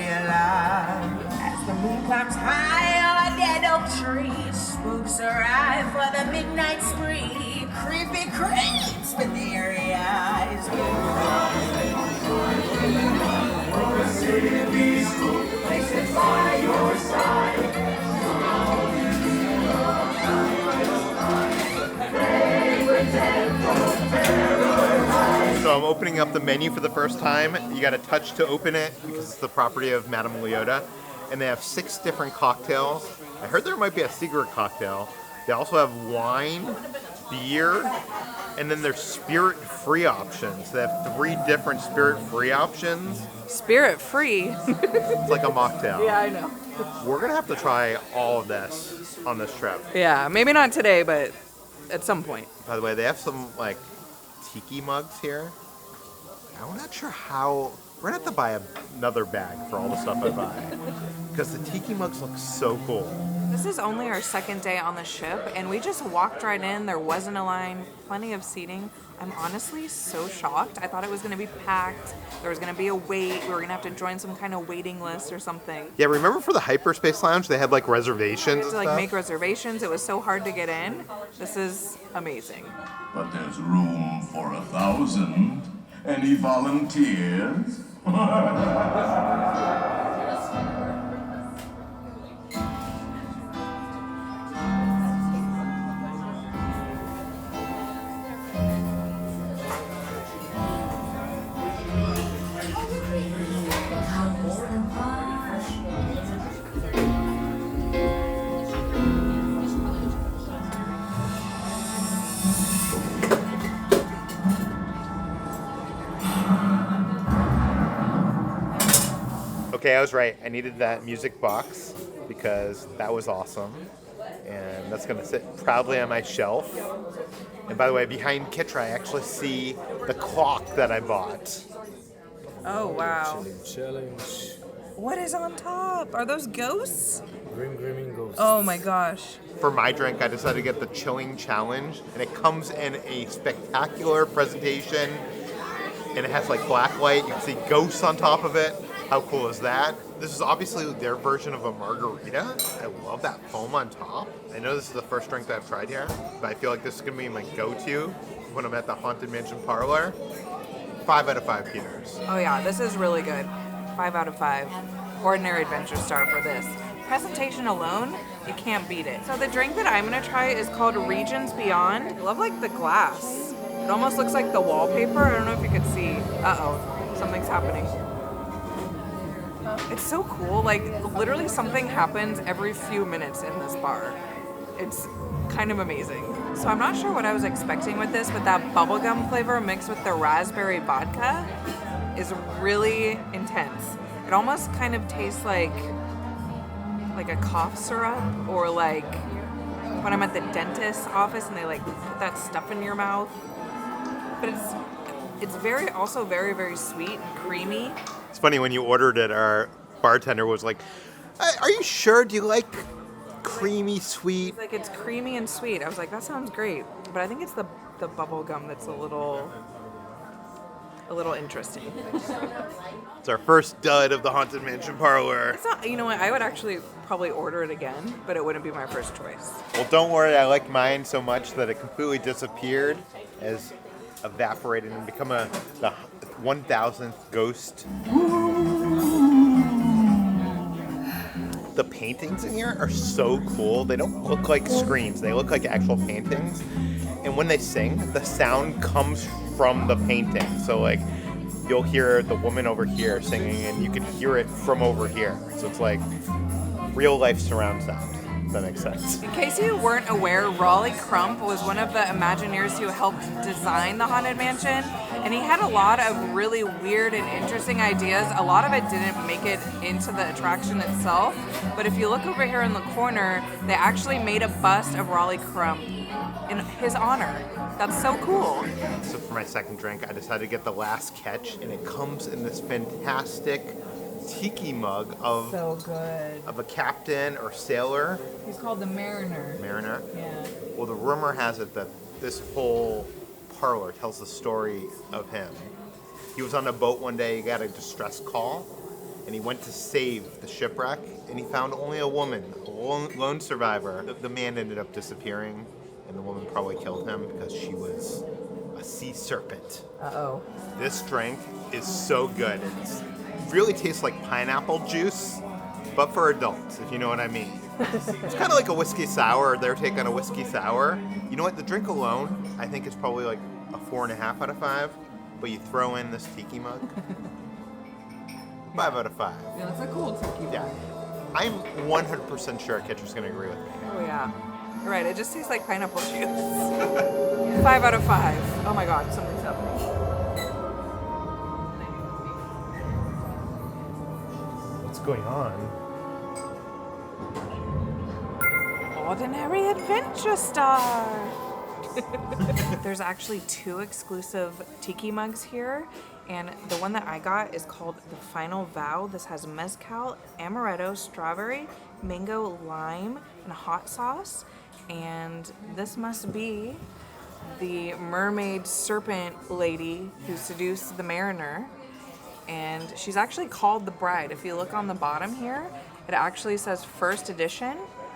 As the moon climbs high on a dead oak tree, spooks arrive for the midnight spree. Creepy creeps with eerie eyes. Places by your side. So I'm opening up the menu for the first time. You got to touch to open it because it's the property of Madame Leota. And they have 6 different cocktails. I heard there might be a secret cocktail. They also have wine, beer, and then there's spirit-free options. They have 3 different spirit-free options. Spirit-free? It's like a mocktail. Yeah, I know. We're going to have to try all of this on this trip. Yeah, maybe not today, but at some point. By the way, they have some, like, tiki mugs here. I'm not sure how... We're going to have to buy another bag for all the stuff I buy. Because the tiki mugs look so cool. This is only our second day on the ship, and we just walked right in. There wasn't a line, plenty of seating. I'm honestly so shocked. I thought it was going to be packed. There was going to be a wait. We were going to have to join some kind of waiting list or something. Yeah, remember for the Hyperspace Lounge, they had, like, reservations We had to, like, and make reservations. It was so hard to get in. This is amazing. But there's room for 1,000. Any volunteers? Okay, I was right. I needed that music box because that was awesome. And that's going to sit proudly on my shelf. And by the way, behind Kitra, I actually see the clock that I bought. Oh, wow. Challenge. What is on top? Are those ghosts? Grimming ghosts. Oh my gosh. For my drink, I decided to get the Chilling Challenge, and it comes in a spectacular presentation, and it has like black light. You can see ghosts on top of it. How cool is that? This is obviously their version of a margarita. I love that foam on top. I know this is the first drink that I've tried here, but I feel like this is gonna be my go-to when I'm at the Haunted Mansion Parlor. 5 out of 5 Peters. Oh yeah, this is really good. 5 out of 5. Ordinary Adventure Star for this. Presentation alone, you can't beat it. So the drink that I'm gonna try is called Regions Beyond. I love like the glass. It almost looks like the wallpaper. I don't know if you could see. Uh-oh, something's happening. It's so cool. Like literally something happens every few minutes in this bar. It's kind of amazing. So I'm not sure what I was expecting with this, but that bubblegum flavor mixed with the raspberry vodka is really intense. It almost kind of tastes like a cough syrup, or like when I'm at the dentist's office and they like put that stuff in your mouth. But it's also very, very sweet and creamy. It's funny, when you ordered it, our bartender was like, "Are you sure? Do you like creamy, sweet?" Like it's creamy and sweet. I was like, that sounds great. But I think it's the bubble gum that's a little interesting. It's our first dud of the Haunted Mansion Parlor. It's not, you know what, I would actually probably order it again, but it wouldn't be my first choice. Well, don't worry, I like mine so much that it completely disappeared, as evaporated and become the 1000th ghost. The paintings in here are so cool. They don't look like screens, they look like actual paintings. And when they sing, the sound comes from the painting. So like, you'll hear the woman over here singing and you can hear it from over here. So it's like real life surround sound. If that makes sense. In case you weren't aware, Raleigh Crump was one of the Imagineers who helped design the Haunted Mansion, and he had a lot of really weird and interesting ideas. A lot of it didn't make it into the attraction itself, but if you look over here in the corner, they actually made a bust of Raleigh Crump in his honor. That's so cool. So for my second drink, I decided to get the Last Catch, and it comes in this fantastic tiki mug of so good. Of a captain or sailor. He's called the Mariner. Mariner? Yeah. Well, the rumor has it that this whole parlor tells the story of him. He was on a boat one day, he got a distress call, and he went to save the shipwreck, and he found only a woman, a lone survivor. The man ended up disappearing, and the woman probably killed him because she was a sea serpent. Uh-oh. This drink is so good. It really tastes like pineapple juice, but for adults, if you know what I mean. It's kind of like a whiskey sour, or their take on a whiskey sour. You know what? The drink alone, I think, is probably like a 4.5 out of 5. But you throw in this tiki mug, 5 out of 5. Yeah, that's a cool tiki mug. Yeah. I'm 100% sure Kitcher's going to agree with me. Oh yeah. You're right, it just tastes like pineapple juice. 5 out of 5. Oh my god, something's happening. What's going on? Ordinary Adventure Star. There's actually 2 exclusive tiki mugs here, and the one that I got is called the Final Vow. This has mezcal, amaretto, strawberry, mango, lime, and hot sauce. And this must be the mermaid serpent lady who seduced the mariner. And she's actually called the bride. If you look on the bottom here, it actually says first edition,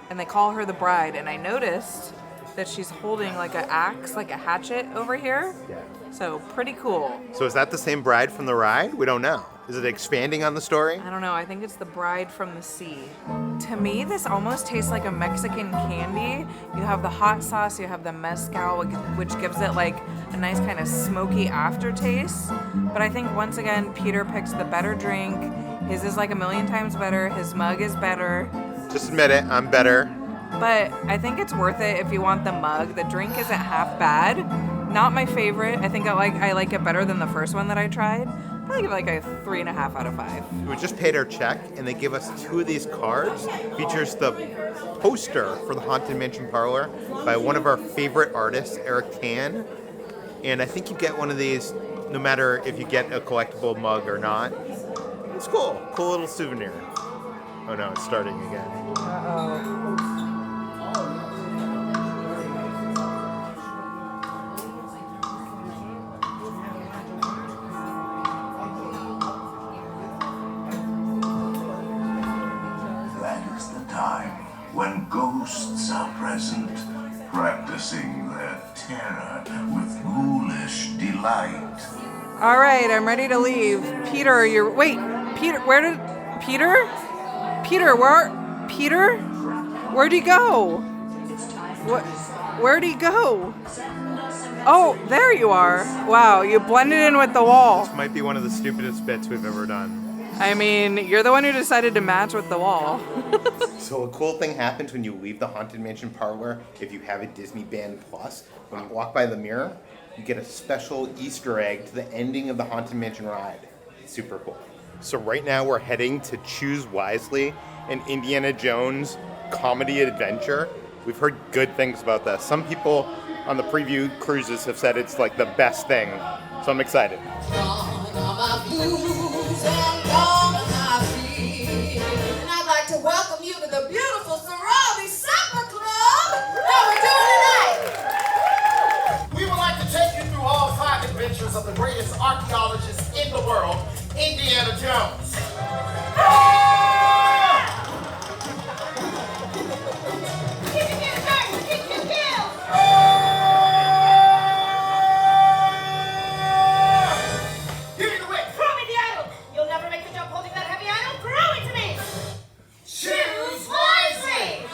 and they call her the bride. And I noticed that she's holding like an axe, like a hatchet over here. Yeah. So pretty cool. So is that the same bride from the ride? We don't know. Is it expanding on the story? I don't know. I think it's the bride from the sea. To me, this almost tastes like a Mexican candy. You have the hot sauce, you have the mezcal, which gives it like a nice kind of smoky aftertaste. But I think once again, Peter picks the better drink. His is like a million times better. His mug is better. Just admit it, I'm better. But I think it's worth it if you want the mug. The drink isn't half bad. Not my favorite. I think I like it better than the first one that I tried. probably give it like a 3.5 out of 5. We just paid our check, and they give us 2 of these cards. Features the poster for the Haunted Mansion Parlor by one of our favorite artists, Eric Tan. And I think you get one of these no matter if you get a collectible mug or not. It's cool. Cool little souvenir. Oh no, it's starting again. That is the time when ghosts are present, practicing their terror with ghoulish delight. All right, I'm ready to leave. Peter, Peter, where'd he go? Where'd he go? Oh, there you are. Wow, you blended in with the wall. This might be one of the stupidest bits we've ever done. I mean, you're the one who decided to match with the wall. So a cool thing happens when you leave the Haunted Mansion Parlor if you have a Disney Band Plus. When you walk by the mirror, you get a special Easter egg to the ending of the Haunted Mansion ride. It's super cool. So right now we're heading to Choose Wisely, an Indiana Jones comedy adventure. We've heard good things about this. Some people on the preview cruises have said it's like the best thing. So I'm excited. And I'd like to welcome you to the beautiful Sarabi Supper Club. How we doing tonight? We would like to take you through all 5 adventures of the greatest archaeologist in the world, Indiana Jones. Choose wisely!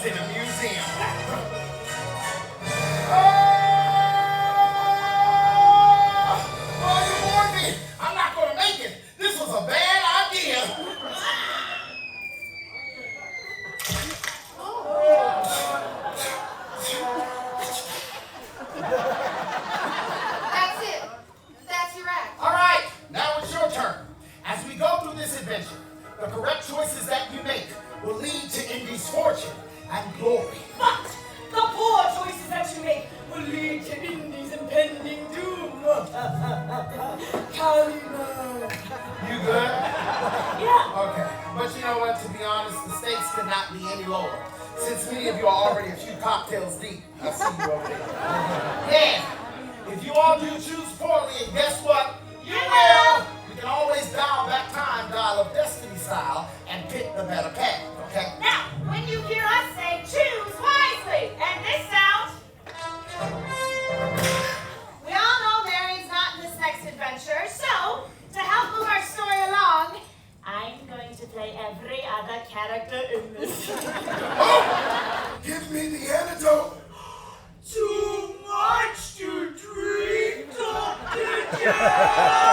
In a museum. Oh, you warned me. I'm not going to make it. This was a bad idea. That's it. That's your act. All right, now it's your turn. As we go through this adventure, the correct choices that you make will lead to Indy's fortune and glory. But the poor choices that you make will lead to Indy's impending doom. Kalima. You good? Yeah. Okay. But you know what? To be honest, the stakes could not be any lower, since many of you are already a few cocktails deep. I see you over there. Then, if you all do choose poorly, and guess what? You will! You can always dial back time, dial of Destiny style, and pick the better path, okay? Now, when you hear us say choose wisely, and this sound, we all know Marian's not in this next adventure, so to help move our story along, I'm going to play every other character in this. Oh! Give me the antidote! Too much to drink, Dr. John!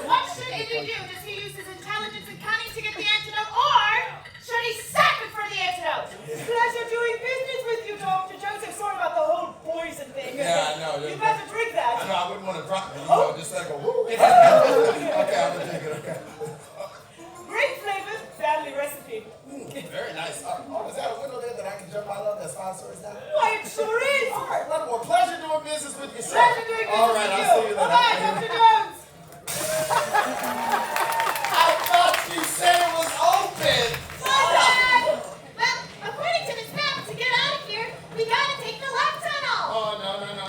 What should Indy do? Does he use his intelligence and cunning to get the antidote, or should he sack it for the antidote? Pleasure doing business with you, Dr. Joseph. Sorry about the whole poison thing. Yeah, I know. You better drink that. I know, I wouldn't want to drop it, just like a woo. Okay, I'm gonna take it, okay. Great flavors, family recipe. Very nice. Oh, is that a window there that I can jump out of that's 5 stories down? Why, it sure is. All right, well, pleasure doing business with you, sir. Pleasure doing business All right, with I'll you. see you later. Bye-bye, Dr. Jones. I thought you said it was open. Well, according to this map, to get out of here, we gotta take the left tunnel. Oh, no, no, no.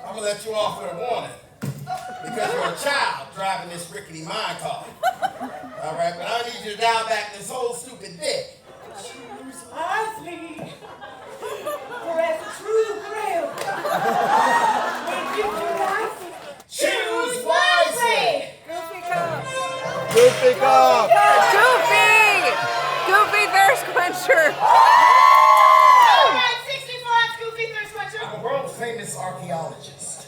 I'm gonna let you off with a warning. Because you're a child driving this rickety mine car. All right, but I need you to dial back this whole stupid dick. Choose wisely. For as a true grail will give you life. Choose wisely. Goofy Cup. Goofy Cup. Goofy Thirst Quencher. Alright, 64 Goofy Thirst Quencher. I'm a world famous archaeologist,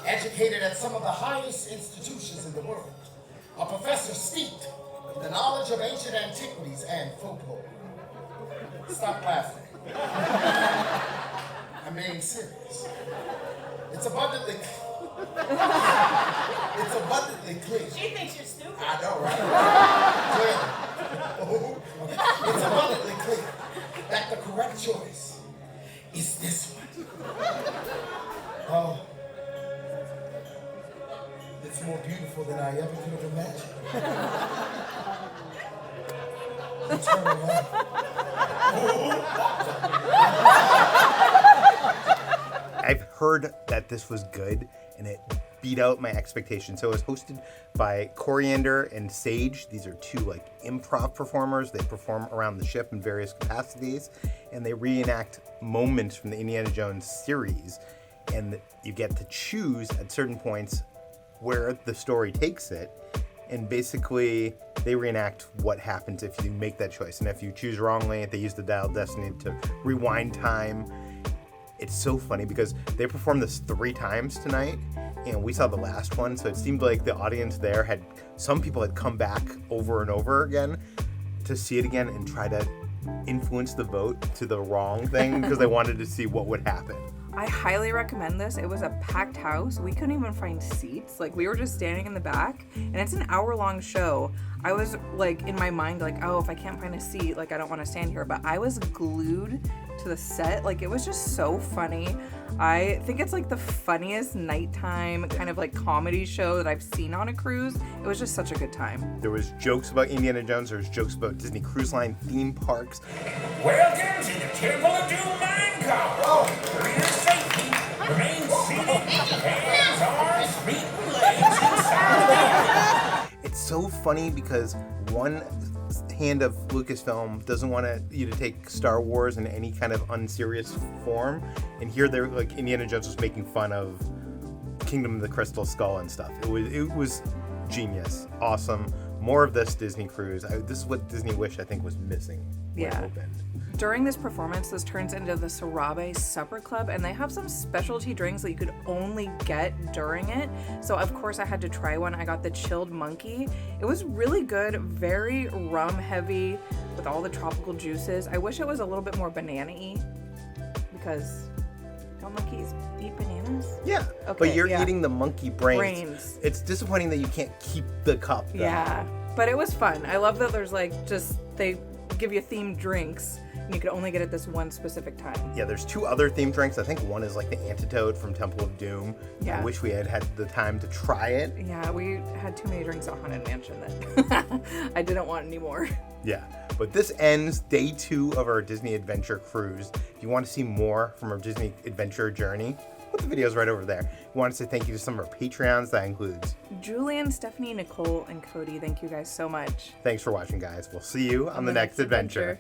educated at some of the highest institutions in the world. A professor steeped in the knowledge of ancient antiquities and folklore. Stop laughing. I'm being serious. It's abundantly clear. She thinks you're stupid. I know, right? Clearly. It's abundantly clear that the correct choice is this one. Oh, it's more beautiful than I ever could have imagined. Eternal love. I've heard that this was good, and it beat out my expectations. So it was hosted by Coriander and Sage. These are two like improv performers. They perform around the ship in various capacities, and they reenact moments from the Indiana Jones series. And you get to choose at certain points where the story takes it. And basically, they reenact what happens if you make that choice. And if you choose wrongly, they use the Dial of Destiny to rewind time. It's so funny because they performed this 3 times tonight, and we saw the last one, so it seemed like the audience there some people had come back over and over again to see it again and try to influence the vote to the wrong thing because they wanted to see what would happen. I highly recommend this. It was a packed house. We couldn't even find seats. Like, we were just standing in the back, and it's an hour-long show. I was, like, in my mind, like, oh, if I can't find a seat, like, I don't want to stand here. But I was glued to the set. Like, it was just so funny. I think it's, like, the funniest nighttime kind of, like, comedy show that I've seen on a cruise. It was just such a good time. There was jokes about Indiana Jones. There was jokes about Disney Cruise Line theme parks. Welcome to the Temple of Doom Mine Car. For your safety, remain seated, hands, arms, feet, and legs inside. It's so funny because one hand of Lucasfilm doesn't want you to take Star Wars in any kind of unserious form, and here they're like Indiana Jones was making fun of Kingdom of the Crystal Skull and stuff. It was genius, awesome. More of this Disney cruise. This is what Disney Wish I think was missing. Yeah. During this performance, this turns into the Sarabi Supper Club, and they have some specialty drinks that you could only get during it. So of course I had to try one. I got the chilled monkey. It was really good, very rum heavy with all the tropical juices. I wish it was a little bit more banana-y because don't monkeys eat bananas? Yeah, okay, but you're eating the monkey brains. Brains. It's disappointing that you can't keep the cup, though. Yeah, but it was fun. I love that there's like they give you themed drinks and you could only get it this one specific time. Yeah, there's 2 other themed drinks. I think one is like the Antidote from Temple of Doom. Yeah. I wish we had the time to try it. Yeah, we had too many drinks at Haunted Mansion that I didn't want any more. Yeah, but this ends day 2 of our Disney Adventure cruise. If you want to see more from our Disney Adventure journey, put the videos right over there. We want to say thank you to some of our Patreons. That includes Julian, Stephanie, Nicole, and Cody. Thank you guys so much. Thanks for watching, guys. We'll see you on the next adventure.